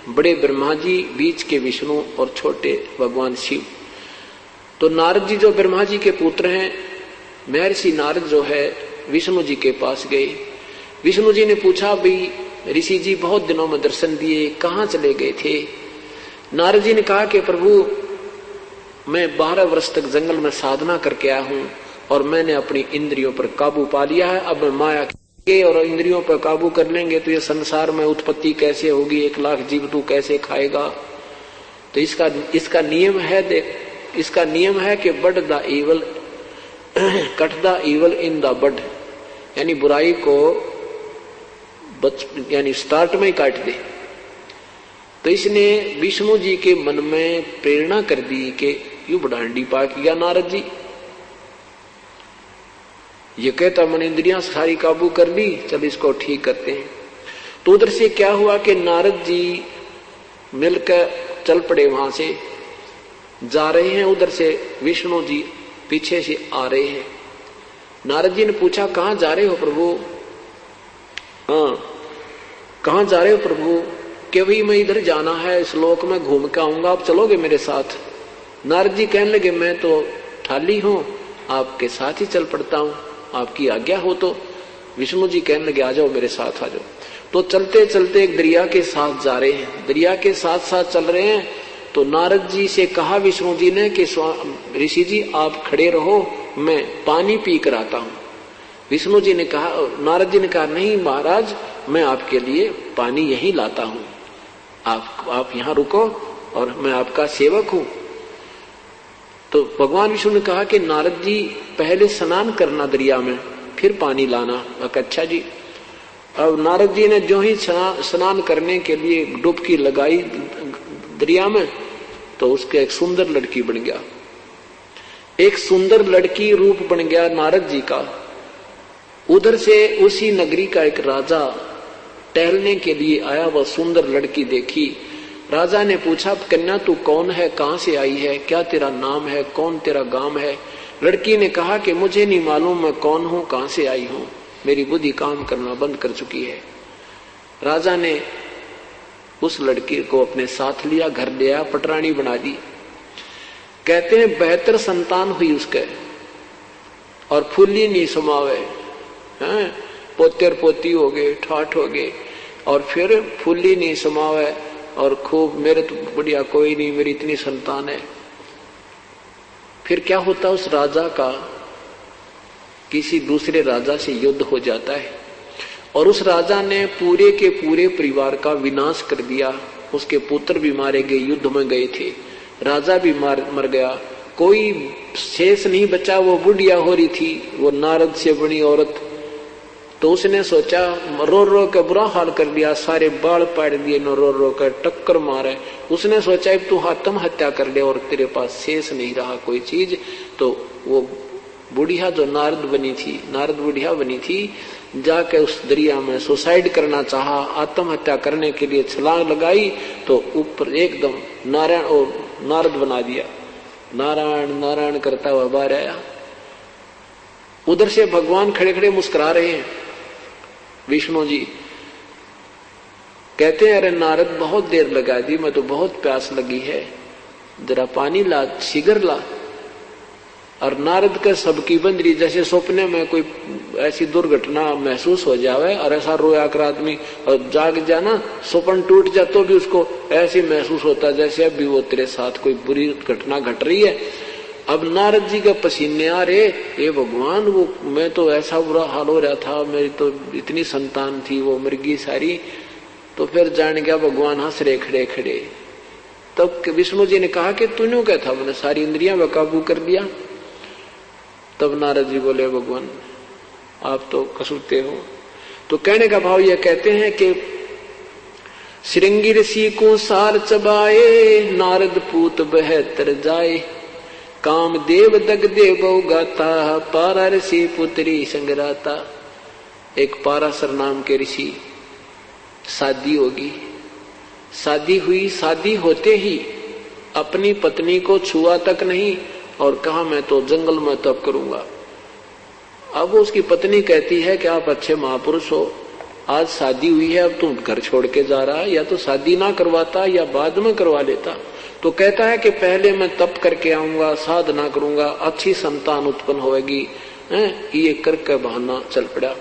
बड़े ब्रह्मा जी, बीच के विष्णु और छोटे भगवान शिव। तो नारद जी जो ब्रह्मा जी के पुत्र हैं, महर्षि नारद जो है विष्णु जी के पास गए। विष्णु जी ने पूछा, भाई ऋषि जी बहुत दिनों में दर्शन दिए, कहाँ चले गए थे? नारद जी ने कहा कि प्रभु मैं 12 वर्ष तक जंगल में साधना करके आया हूँ और मैंने अपनी इंद्रियों पर काबू पा लिया है। अब मैं माया के और इंद्रियों पर काबू कर लेंगे तो ये संसार में उत्पत्ति कैसे होगी, 1 लाख जीव तू कैसे खाएगा? तो इसका नियम है, देख, इसका नियम है कि bud the evil, cut the evil in the bud, यानी बुराई को यानी स्टार्ट में ही काट दे। तो इसने विष्णु जी के मन में प्रेरणा कर दी कि यू बढ़ांडी पा किया नारद जी, ये कहता मन इंद्रियां सारी काबू कर ली, चल इसको ठीक करते हैं। तो उधर से क्या हुआ कि नारद जी मिलकर चल पड़े, वहां से जा रहे हैं, उधर से विष्णु जी पीछे से आ रहे हैं। नारद जी ने पूछा, कहां जा रहे हो प्रभु? हाँ, कहां जा रहे हो प्रभु? कि भाई मैं इधर जाना है, इस लोक में घूम के आऊंगा, आप चलोगे मेरे साथ? नारद जी कहने लगे, मैं तो ठाली हूं, आपके साथ ही चल पड़ता हूं, आपकी आज्ञा हो तो। विष्णु जी कहने लगे, आ जाओ मेरे साथ आ जाओ। तो चलते चलते एक दरिया के साथ जा रहे हैं, दरिया के साथ साथ चल रहे हैं। तो नारद जी से कहा विष्णु जी ने कि ऋषि जी आप खड़े रहो, मैं पानी पी कर आता हूं। विष्णु जी ने कहा, नारद जी ने कहा, नहीं महाराज, मैं आपके लिए पानी यहीं लाता हूं, आप यहां रुको और मैं आपका सेवक हूं। तो भगवान विष्णु ने कहा कि नारद जी पहले स्नान करना दरिया में, फिर पानी लाना। अच्छा जी। अब नारद जी ने जो ही स्नान करने के लिए डुबकी लगाई दरिया में, तो उसके एक सुंदर लड़की बन गया, एक सुंदर लड़की रूप बन गया नारद जी का। उधर से उसी नगरी का एक राजा टहलने के लिए आया, वह सुंदर लड़की देखी। राजा ने पूछा, कन्या तू कौन है, कहां से आई है, क्या तेरा नाम है, कौन तेरा गांव है? लड़की ने कहा कि मुझे नहीं मालूम मैं कौन हूं, कहां से आई हूं, मेरी बुद्धि काम करना बंद कर चुकी है। राजा ने उस लड़की को अपने साथ लिया, घर ले आया, पटरानी बना दी। कहते हैं 72 संतान हुई उसके, और फूली नहीं समावे, पोते और पोती हो गए, ठाठ हो गए, और फिर फूली नहीं समावे, और खूब मेरे तो बढ़िया कोई नहीं, मेरी इतनी संतान है। फिर क्या होता, उस राजा का किसी दूसरे राजा से युद्ध हो जाता है और उस राजा ने पूरे के पूरे परिवार का विनाश कर दिया। उसके पुत्र भी मारे गए, युद्ध में गए थे, राजा भी मर गया, कोई शेष नहीं बचा। वो बुढ़िया हो रही थी, वो नारद से बनी औरत। तो उसने सोचा, रो रो कर बुरा हाल कर दिया, सारे बाल पाड़ दिए, नो रो रो कर टक्कर मारे। उसने सोचा अब तू आत्महत्या कर ले और तेरे पास शेष नहीं रहा कोई चीज। तो वो बुढ़िया जो नारद बनी थी, नारद बुढ़िया बनी थी, जाके उस दरिया में सुसाइड करना चाहा, आत्महत्या करने के लिए छलांग लगाई, तो ऊपर एकदम नारायण और नारद बना दिया, नारायण नारायण करता हुआ बाहर आया। उधर से भगवान खड़े खड़े मुस्कुरा रहे हैं। विष्णु जी कहते हैं, अरे नारद बहुत देर लगा दी, मैं तो बहुत प्यास लगी है, जरा पानी ला, शीघ्र ला। और नारद के सबकी बंदरी, जैसे सपने में कोई ऐसी दुर्घटना महसूस हो जावे और ऐसा रोया कर आदमी और जाग जाना, सपन टूट जा तो भी उसको ऐसे महसूस होता जैसे अभी वो तेरे साथ कोई बुरी घटना घट रही है। अब नारद जी के पसीने आ रहे, ये भगवान, वो मैं तो ऐसा बुरा हाल हो रहा था, मेरी तो इतनी संतान थी, वो मर गई सारी। तो फिर जान गया भगवान, हंस रहे खड़े खड़े। तब विष्णु जी ने कहा कि तूने क्या था, मैंने सारी इंद्रियां बेकाबू कर दिया। तब नारद जी बोले, भगवान आप तो कसूरते हो। तो कहने का भाव यह कहते हैं कि श्रृंगी ऋषि को सार चबाए, नारद पूत बहतर जाए, कामदेव दगदे बहु गाता, पारा ऋषि पुत्री संगराता। एक पाराशर नाम के ऋषि, शादी होगी, शादी हुई, शादी होते ही अपनी पत्नी को छुआ तक नहीं और कहा मैं तो जंगल में तप करूंगा। अब उसकी पत्नी कहती है कि आप अच्छे महापुरुष हो, आज शादी हुई है, अब तुम घर छोड़ के जा रहा है, या तो शादी ना करवाता या बाद में करवा लेता। तो कहता है कि पहले मैं तप करके आऊंगा, साधना करूंगा, अच्छी संतान उत्पन्न होगी, ये करके बहाना चल पड़ा।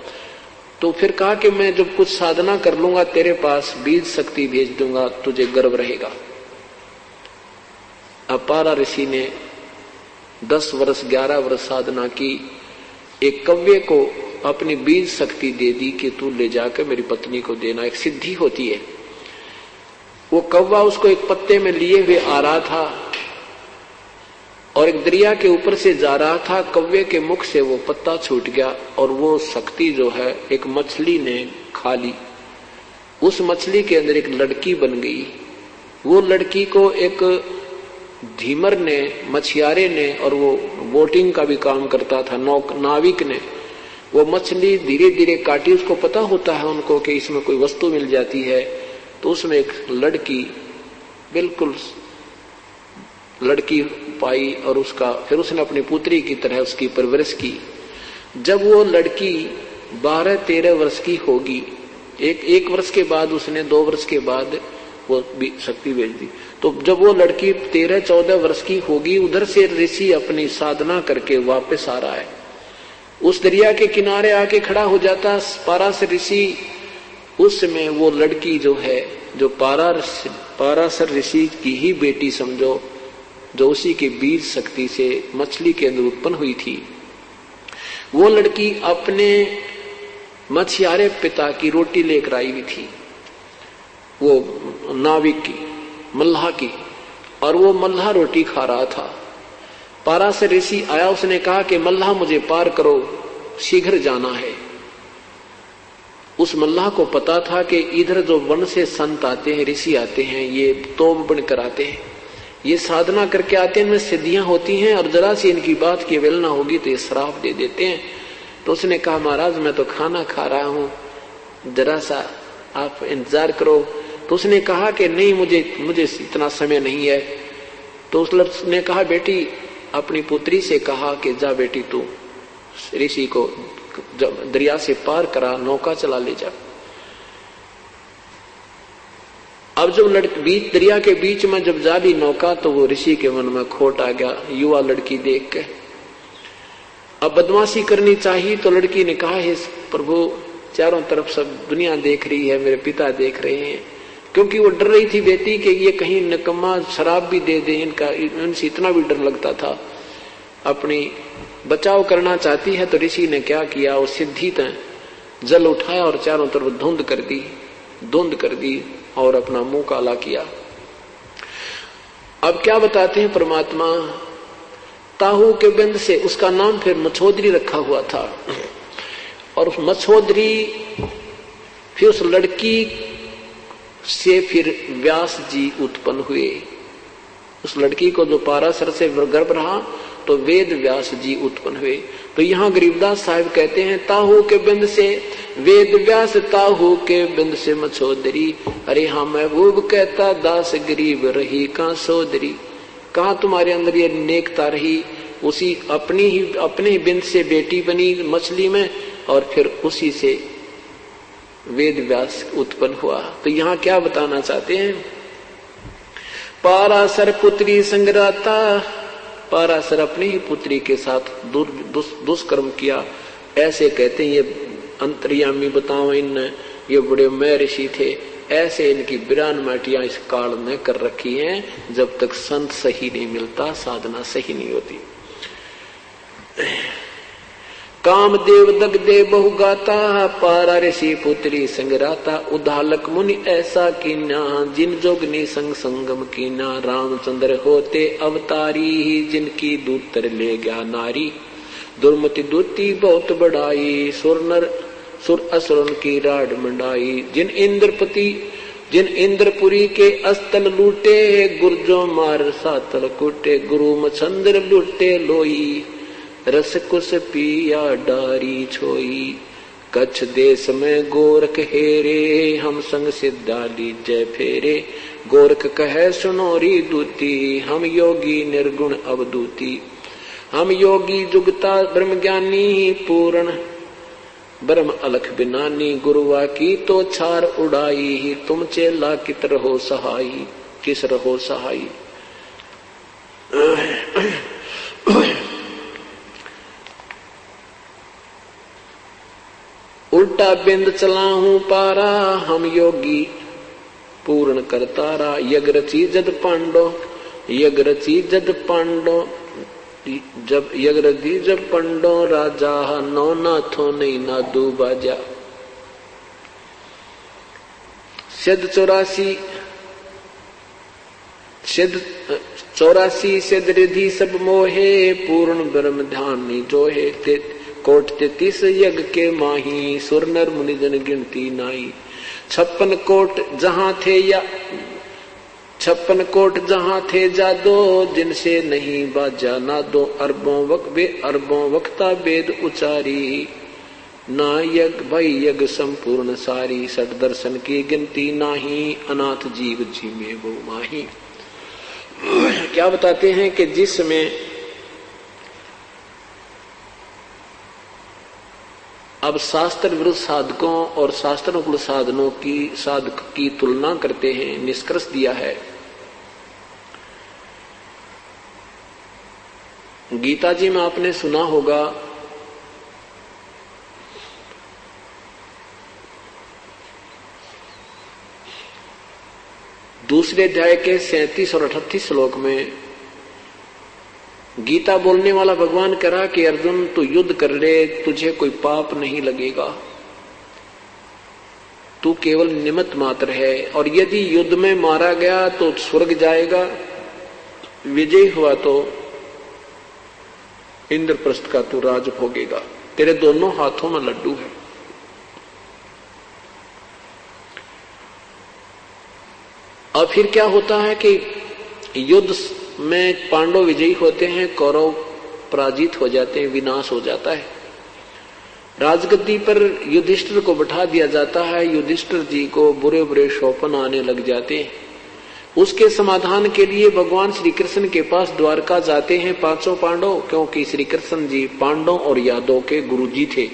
तो फिर कहा कि मैं जब कुछ साधना कर लूंगा तेरे पास बीज शक्ति भेज दूंगा, तुझे गर्व रहेगा। अब पारा ऋषि ने 10 वर्ष 11 वर्ष साधना की, एक कव्य को अपनी बीज शक्ति दे दी कि तू ले जाकर मेरी पत्नी को देना, एक सिद्धि होती है। वो कौवा उसको एक पत्ते में लिए हुए आ रहा था और एक दरिया के ऊपर से जा रहा था, कौवे के मुख से वो पत्ता छूट गया और वो शक्ति जो है एक मछली ने खा ली। उस मछली के अंदर एक लड़की बन गई। वो लड़की को एक धीमर ने, मछियारे ने, और वो बोटिंग का भी काम करता था, नाविक ने, वो मछली धीरे धीरे काटी। उसको पता होता है उनको कि इसमें कोई वस्तु मिल जाती है, तो उसमें एक लड़की, बिल्कुल लड़की पाई और उसका फिर उसने अपनी पुत्री की तरह उसकी परवरिश की। जब वो लड़की 12-13 वर्ष की होगी, एक वर्ष के बाद उसने 2 वर्ष के बाद वो शक्ति भेज दी। तो जब वो लड़की 13-14 वर्ष की होगी, उधर से ऋषि अपनी साधना करके वापस आ रहा है। उस दरिया के किनारे आके खड़ा हो जाता पाराशर ऋषि। उस समय वो लड़की जो है, जो पाराशर ऋषि की ही बेटी समझो, जो उसी के बीज शक्ति से मछली के अंदर उत्पन्न हुई थी, वो लड़की अपने मछियारे पिता की रोटी लेकर आई हुई थी, वो नाविक की, मल्लाह की, और वो मल्लाह रोटी खा रहा था। पाराशर ऋषि आया, उसने कहा कि मल्लाह मुझे पार करो, शीघ्र जाना है। उस मल्लाह को पता था कि इधर जो वन से संत आते हैं, ऋषि आते हैं, ये तोब बनकर आते हैं, ये साधना करके आते हैं, इनमें सिद्धियां होती हैं, और जरा सी इनकी बात की अवहेलना होगी तो ये श्राप दे देते हैं। तो उसने कहा महाराज मैं तो खाना खा रहा हूं, जरा सा आप इंतजार करो। तो उसने कहा कि नहीं, मुझे इतना समय नहीं है। तो उसने कहा बेटी, अपनी पुत्री से कहा कि जा बेटी तू ऋषि को दरिया से पार करा, नौका चला ले जा। अब जब दरिया के बीच में जब जा ली नौका, तो वो ऋषि के मन में खोट आ गया युवा लड़की देख के। अब बदमाशी करनी चाहिए, तो लड़की ने कहा हे प्रभु, चारों तरफ सब दुनिया देख रही है, मेरे पिता देख रहे हैं, क्योंकि वो डर रही थी बेटी कि ये कहीं निकम्मा शराब भी दे दे, इनसे इतना भी डर लगता था। अपनी बचाव करना चाहती है। तो ऋषि ने क्या किया, वो सिद्धि तय जल उठाया और चारों तरफ धुंध कर दी और अपना मुंह काला किया। अब क्या बताते हैं परमात्मा, ताहू के बिंद से उसका नाम फिर मछोदरी रखा हुआ था, और उस मछोदरी फिर उस लड़की से फिर व्यास जी उत्पन्न हुए। उस लड़की को जो पाराशर से गर्भ रहा तो वेद व्यास जी उत्पन्न हुए। तो यहाँ गरीबदास साहिब कहते हैं ताहू के बिंद से वेद व्यास, ताहू के बिंद से मछोदरी। अरे हाँ महबूब कहता दास गरीब रही कहाँ सोदरी। कहाँ तुम्हारे अंदर ये नेकता रही, उसी अपने ही बिंद से बेटी बनी मछली में, और फिर उसी से वेद व्यास उत्पन्न हुआ। तो यहाँ क्या बताना चाहते हैं, पाराशर पुत्री संगराता, पाराशर अपनी ही पुत्री के साथ दुष्कर्म किया। ऐसे कहते हैं ये अंतर्यामी बताओ इन, ये बड़े मैं ऋषि थे। ऐसे इनकी 92 माटियां इस काल में कर रखी हैं। जब तक संत सही नहीं मिलता, साधना सही नहीं होती। कामदेव दगदे बहु गाता, पारा ऋषि पुत्री संगराता। उदालक मुनि ऐसा कीना, जिन जोगनी संग संगम कीना। रामचंद्र होते अवतारी, जिनकी दूतर ले गया नारी। दुर्मति दूती बहुत बढ़ाई, सुर असुरन की राड मंडाई। जिन इंद्रपति जिन इंद्रपुरी के अस्तल लूटे, गुर्जो मार सातल कूटे, गुरु मछंद्र लूटे लोई, रस कुस पिया डारी छोई। कच्छ देश में गोरख हेरे, हम संग सिद्धा लीजय फेरे, गोरख कहे सुनोरी दूती, हम योगी निर्गुण अवधूती। हम योगी जुगता ब्रह्म ज्ञानी, पूर्ण ब्रह्म अलख बिनानी, गुरुवा की तो छार उड़ाई, तुम चेला कित रहो सहाई, किस रहो सहाई। उल्टा बिंद चलाहूं पारा, हम योगी पूर्ण करतारा। यग रची जद पांडो, यग रची जद पांडो, जब यग रची जब पंडो राजा, नौ नाथों नहीं नादू बाजा। सिद्ध 84 सिद्ध रिधि सब मोहे, पूर्ण ब्रह्म ध्यान जोहे। कोट 33 यज्ञ के माही, सुर नर मुनि जन गिनती नाई। 56 कोट जहां थे या 56 कोट जहां थे जादो, जिनसे नहीं बाजा ना दो। अरबों वक्ता वेद उचारी, ना यज्ञ भाई यज्ञ संपूर्ण सारी। सठ दर्शन की गिनती नाही, अनाथ जीव जी में वो माही। क्या बताते हैं कि जिसमें अब शास्त्र विरुद्ध साधकों और शास्त्रानुकूल साधनों की साधक की तुलना करते हैं, निष्कर्ष दिया है। गीता जी में आपने सुना होगा, दूसरे अध्याय के 37 और 38 श्लोक में गीता बोलने वाला भगवान कह रहा कि अर्जुन तू युद्ध कर ले, तुझे कोई पाप नहीं लगेगा, तू केवल निमित्त मात्र है। और यदि युद्ध में मारा गया तो स्वर्ग जाएगा, विजयी हुआ तो इंद्रप्रस्थ का तू राज भोगेगा, तेरे दोनों हाथों में लड्डू है। अब फिर क्या होता है कि युद्ध में पांडव विजयी होते हैं, कौरव पराजित हो जाते हैं, विनाश हो जाता है। राजगद्दी पर युधिष्ठिर को बैठा दिया जाता है। युधिष्ठिर जी को बुरे बुरे शोपन आने लग जाते हैं। उसके समाधान के लिए भगवान श्री कृष्ण के पास द्वारका जाते हैं पांचों पांडव, क्योंकि श्री कृष्ण जी पांडव और यादव के गुरु जी थे,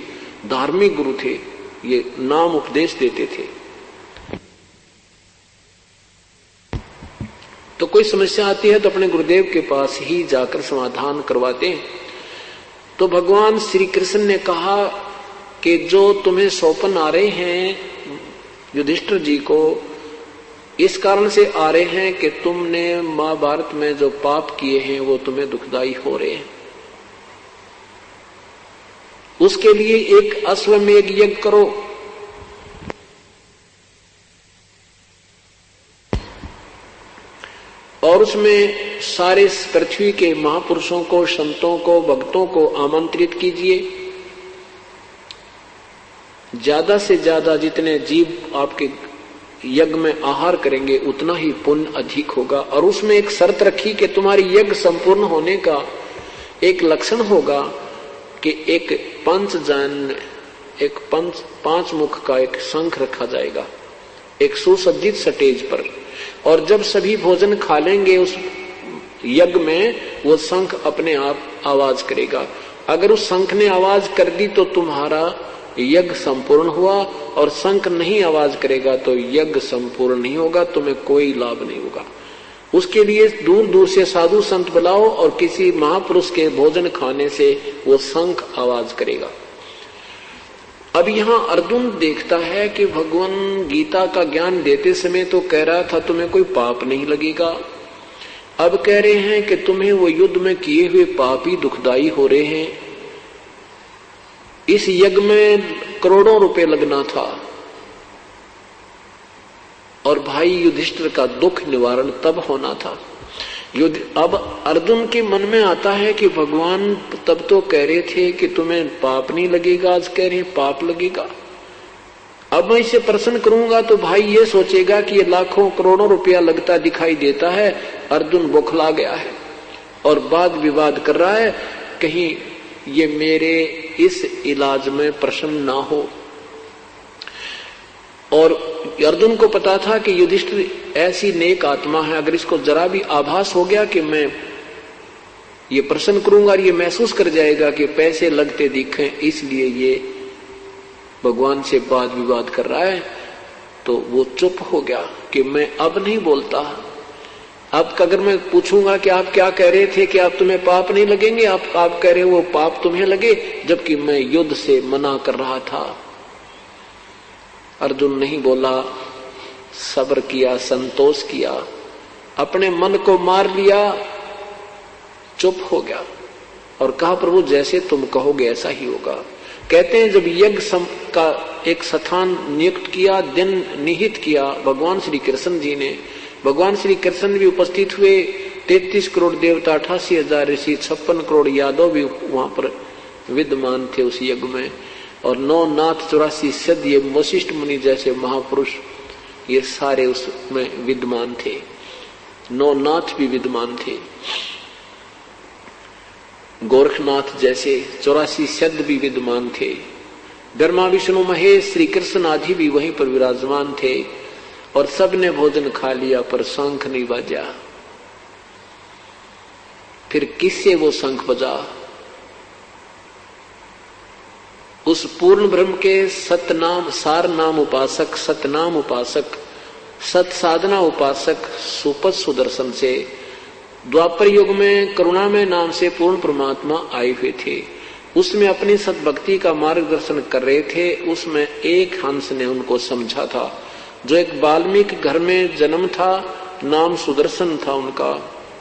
धार्मिक गुरु थे, ये नाम उपदेश देते थे। तो कोई समस्या आती है तो अपने गुरुदेव के पास ही जाकर समाधान करवाते हैं। तो भगवान श्री कृष्ण ने कहा कि जो तुम्हें सौपन आ रहे हैं युधिष्ठिर जी को, इस कारण से आ रहे हैं कि तुमने महाभारत में जो पाप किए हैं वो तुम्हें दुखदाई हो रहे हैं। उसके लिए एक अश्वमेध यज्ञ करो। और उसमें सारे पृथ्वी के महापुरुषों को, संतों को, भक्तों को आमंत्रित कीजिए। ज्यादा से ज्यादा जितने जीव आपके यज्ञ में आहार करेंगे उतना ही पुण्य अधिक होगा। और उसमें एक शर्त रखी कि तुम्हारी यज्ञ संपूर्ण होने का एक लक्षण होगा कि एक पंचजन, एक पांच मुख का एक शंख रखा जाएगा एक सुसज्जित स्टेज पर। और जब सभी भोजन खा लेंगे उस यज्ञ में, वो शंख अपने आप आवाज करेगा। अगर उस शंख ने आवाज कर दी तो तुम्हारा यज्ञ संपूर्ण हुआ, और शंख नहीं आवाज करेगा तो यज्ञ संपूर्ण नहीं होगा, तुम्हें कोई लाभ नहीं होगा। उसके लिए दूर दूर से साधु संत बुलाओ और किसी महापुरुष के भोजन खाने से वो शंख आवाज करेगा। अब यहाँ अर्जुन देखता है कि भगवान गीता का ज्ञान देते समय तो कह रहा था तुम्हें कोई पाप नहीं लगेगा, अब कह रहे हैं कि तुम्हें वो युद्ध में किए हुए पाप ही दुखदाई हो रहे हैं। इस यज्ञ में करोड़ों रुपए लगना था और भाई युधिष्ठिर का दुख निवारण तब होना था। अब अर्जुन के मन में आता है कि भगवान तब तो कह रहे थे कि तुम्हें पाप नहीं लगेगा, आज कह रहे हैं पाप लगेगा। अब मैं इसे प्रश्न करूंगा तो भाई ये सोचेगा कि ये लाखों करोड़ों रुपया लगता दिखाई देता है। अर्जुन बौखला गया है और वाद विवाद कर रहा है, कहीं ये मेरे इस इलाज में प्रसन्न ना हो। और अर्जुन को पता था कि युधिष्ठिर ऐसी नेक आत्मा है, अगर इसको जरा भी आभास हो गया कि मैं ये प्रश्न करूंगा और ये महसूस कर जाएगा कि पैसे लगते दिखें, इसलिए ये भगवान से वाद विवाद कर रहा है, तो वो चुप हो गया कि मैं अब नहीं बोलता। अब अगर मैं पूछूंगा कि आप क्या कह रहे थे कि आप तुम्हें पाप नहीं लगेंगे, आप कह रहे हो वो पाप तुम्हें लगे, जबकि मैं युद्ध से मना कर रहा था। अर्जुन नहीं बोला, सब्र किया, संतोष किया, अपने मन को मार लिया, चुप हो गया और कहा प्रभु जैसे तुम कहोगे ऐसा ही होगा। कहते हैं जब यज्ञ का एक स्थान नियुक्त किया, दिन निहित किया भगवान श्री कृष्ण जी ने, भगवान श्री कृष्ण भी उपस्थित हुए, 33 करोड़ देवता, 88,000 ऋषि, 56 करोड़ यादव भी वहां पर विद्यमान थे उस यज्ञ में, और 9 नाथ 84 सिद्ध, ये वशिष्ठ मुनि जैसे महापुरुष ये सारे उसमें विद्यमान थे, 9 नाथ भी विद्यमान थे, गोरखनाथ जैसे 84 सिद्ध भी विद्यमान थे, ब्रह्मा विष्णु महेश श्री कृष्ण आदि भी वहीं पर विराजमान थे, और सबने भोजन खा लिया पर शंख नहीं बजा। फिर किससे वो शंख बजा? उस पूर्ण ब्रह्म के सतनाम सार नाम उपासक, सतनाम उपासक, सत साधना उपासक सुपथ सुदर्शन से द्वापर युग में करुणामय नाम से पूर्ण परमात्मा आए हुए थे। उसमें अपनी सतभक्ति का मार्गदर्शन कर रहे थे। उसमें एक हंस ने उनको समझा था, जो एक वाल्मीकि घर में जन्म था, नाम सुदर्शन था उनका।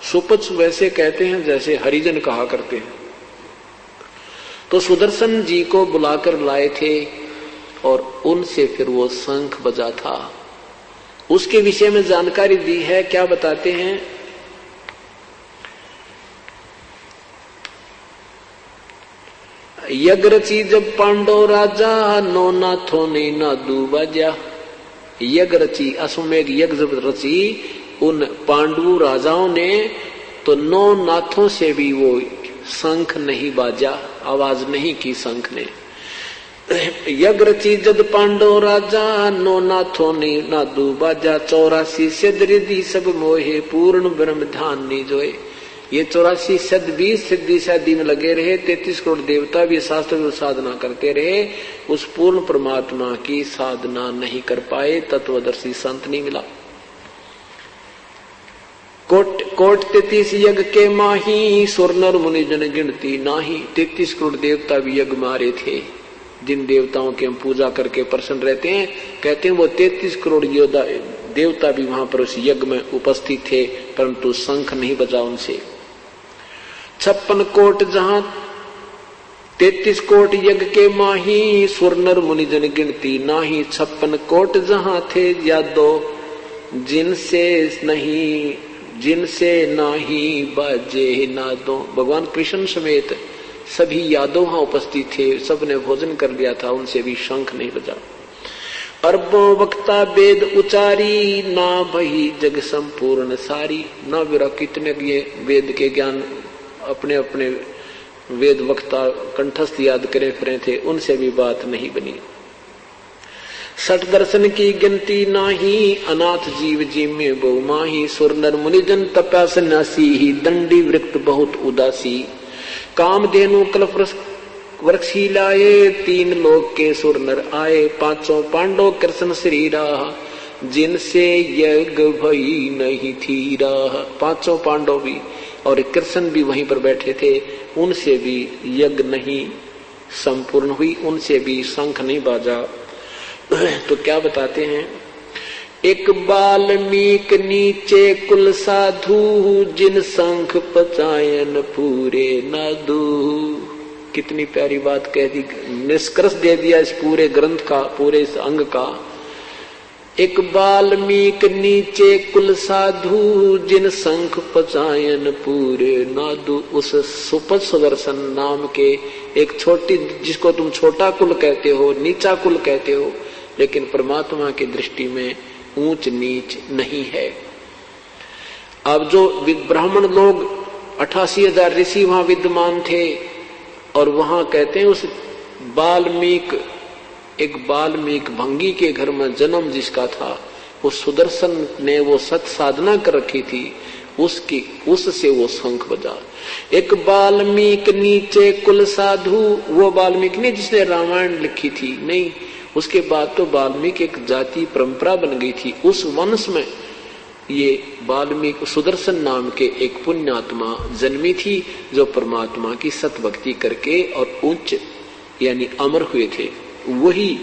सुपथ वैसे कहते हैं जैसे हरिजन कहा करते हैं। तो सुदर्शन जी को बुलाकर लाए थे और उनसे फिर वो शंख बजा था। उसके विषय में जानकारी दी है। क्या बताते हैं? यज्ञ रची जब पांडव राजा, नो नाथों ने नादू बजा। यज्ञ रची, अश्वमेध यज्ञ जब रची उन पांडु राजाओं ने, तो 9 नाथों से भी वो शंख नहीं बाजा, आवाज नहीं की शंख ने। यज्ञ रची जद पांडव राजा, नो नाथों ने नादू बाजा। 84 सिद्ध रिद्धि सब मोहे, पूर्ण ब्रह्म ध्यान नहीं जोए। ये 84 सिद्ध भी सिद्धि शादी में लगे रहे, 33 करोड़ देवता भी शास्त्र में साधना करते रहे, उस पूर्ण परमात्मा की साधना नहीं कर पाए। तत्वदर्शी संत नहीं मिला। कोट 33 यज्ञ के माही, सुर नर मुनि जन गिनती नाही। 33 करोड़ देवता भी यज्ञ मारे थे, जिन देवताओं की हम पूजा करके प्रसन्न रहते हैं। कहते हैं वो 33 करोड़ योद्धा देवता भी वहां पर उस यज्ञ में उपस्थित थे, परंतु शंख नहीं बजा उनसे। 56 कोट जहां 33 कोट यज्ञ के माही, सुर नर मुनि जन गिनती नाही। 56 कोट जहां थे यादव, जिनसे नाही बाजे नादो। भगवान कृष्ण समेत सभी यादव वहां उपस्थित थे, सबने भोजन कर लिया था, उनसे भी शंख नहीं बजा। अरबों वक्ता वेद उचारी, ना भई जग संपूर्ण सारी। ना मेरा कितने ये वेद के ज्ञान अपने अपने वेद वक्ता कंठस्थ याद करे फिरे थे, उनसे भी बात नहीं बनी। 60 दर्शन की गिनती नाही, अनाथ जीव जी में बहु माही। सुर नर मुनि जन तपया सन्यासी ही, दंडी वृक्त बहुत उदासी। काम धेनु कल्प वृक्ष ही लाए, 3 लोक के सुर नर आए। 5 पांडव कृष्ण श्री राह, जिनसे यज्ञ भई नहीं थी राह। 5 पांडव भी और कृष्ण भी वहीं पर बैठे थे, उनसे भी यज्ञ नहीं संपूर्ण हुई, उनसे भी शंख नहीं बाजा। तो क्या बताते हैं? एक वाल्मीकि नीचे कुल साधु, जिन शंख पचायन पूरे नादू। कितनी प्यारी बात कह दी, निष्कर्ष दे दिया इस पूरे ग्रंथ का, पूरे इस अंग का। एक वाल्मीकि नीचे कुल साधु, जिन शंख पचायन पूरे नादू। उस सुपथ सुदर्शन नाम के एक छोटी, जिसको तुम छोटा कुल कहते हो, नीचा कुल कहते हो, लेकिन परमात्मा की दृष्टि में ऊंच नीच नहीं है। अब जो ब्राह्मण लोग 88,000 ऋषि वहां विद्यमान थे, और वहां कहते हैं उस वाल्मीक भंगी के घर में जन्म जिसका था, वो सुदर्शन ने वो सत साधना कर रखी थी, उससे वो शंख बजा। एक वाल्मीक नीचे कुल साधु, वो वाल्मीक नहीं जिसने रामायण लिखी थी, नहीं, उसके बाद तो वाल्मीकि एक जाति परंपरा बन गई थी। उस वंश में ये वाल्मीकि सुदर्शन नाम के एक पुण्यात्मा जन्मी थी, जो परमात्मा की सत भक्ति करके और उच्च यानी अमर हुए थे। वही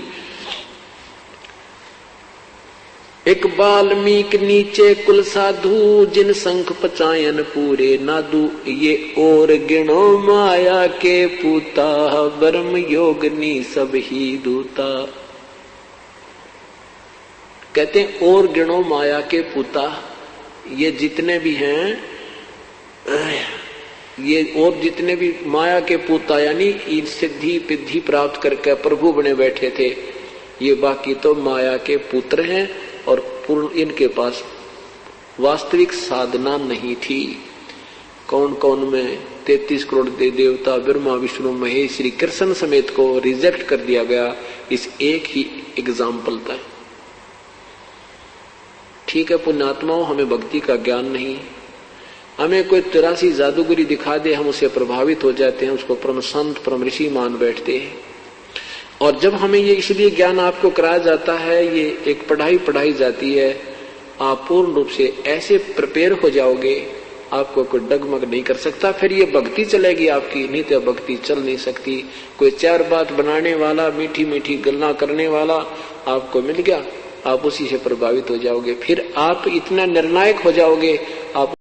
एक वाल्मीकि नीचे कुल साधु, जिन शंख पचायन पूरे नादू, ये और गिणो माया के पूता, ब्रह्म योगनी सब ही दूता। कहते हैं और गिणो माया के पूता, ये जितने भी हैं, ये और जितने भी माया के पूता यानी सिद्धि पिद्धि प्राप्त करके प्रभु बने बैठे थे, ये बाकी तो माया के पुत्र हैं और पूर्ण इनके पास वास्तविक साधना नहीं थी। कौन कौन में 33 करोड़ देवता ब्रह्मा विष्णु महेश श्री कृष्ण समेत को रिजेक्ट कर दिया गया, इस एक ही एग्जाम्पल था। ठीक है पुण्यात्माओं, हमें भक्ति का ज्ञान नहीं, हमें कोई 83 जादूगरी दिखा दे, हम उससे प्रभावित हो जाते हैं, उसको परम संत परम ऋषि मान बैठते हैं। और जब हमें ये इसलिए ज्ञान आपको कराया जाता है, ये एक पढ़ाई जाती है, आप पूर्ण रूप से ऐसे प्रिपेयर हो जाओगे, आपको कोई डगमग नहीं कर सकता। फिर ये भक्ति चलेगी आपकी, नहीं तो भक्ति चल नहीं सकती। कोई चार बात बनाने वाला, मीठी मीठी गल्ला करने वाला आपको मिल गया, आप उसी से प्रभावित हो जाओगे। फिर आप इतना निर्णायक हो जाओगे, आप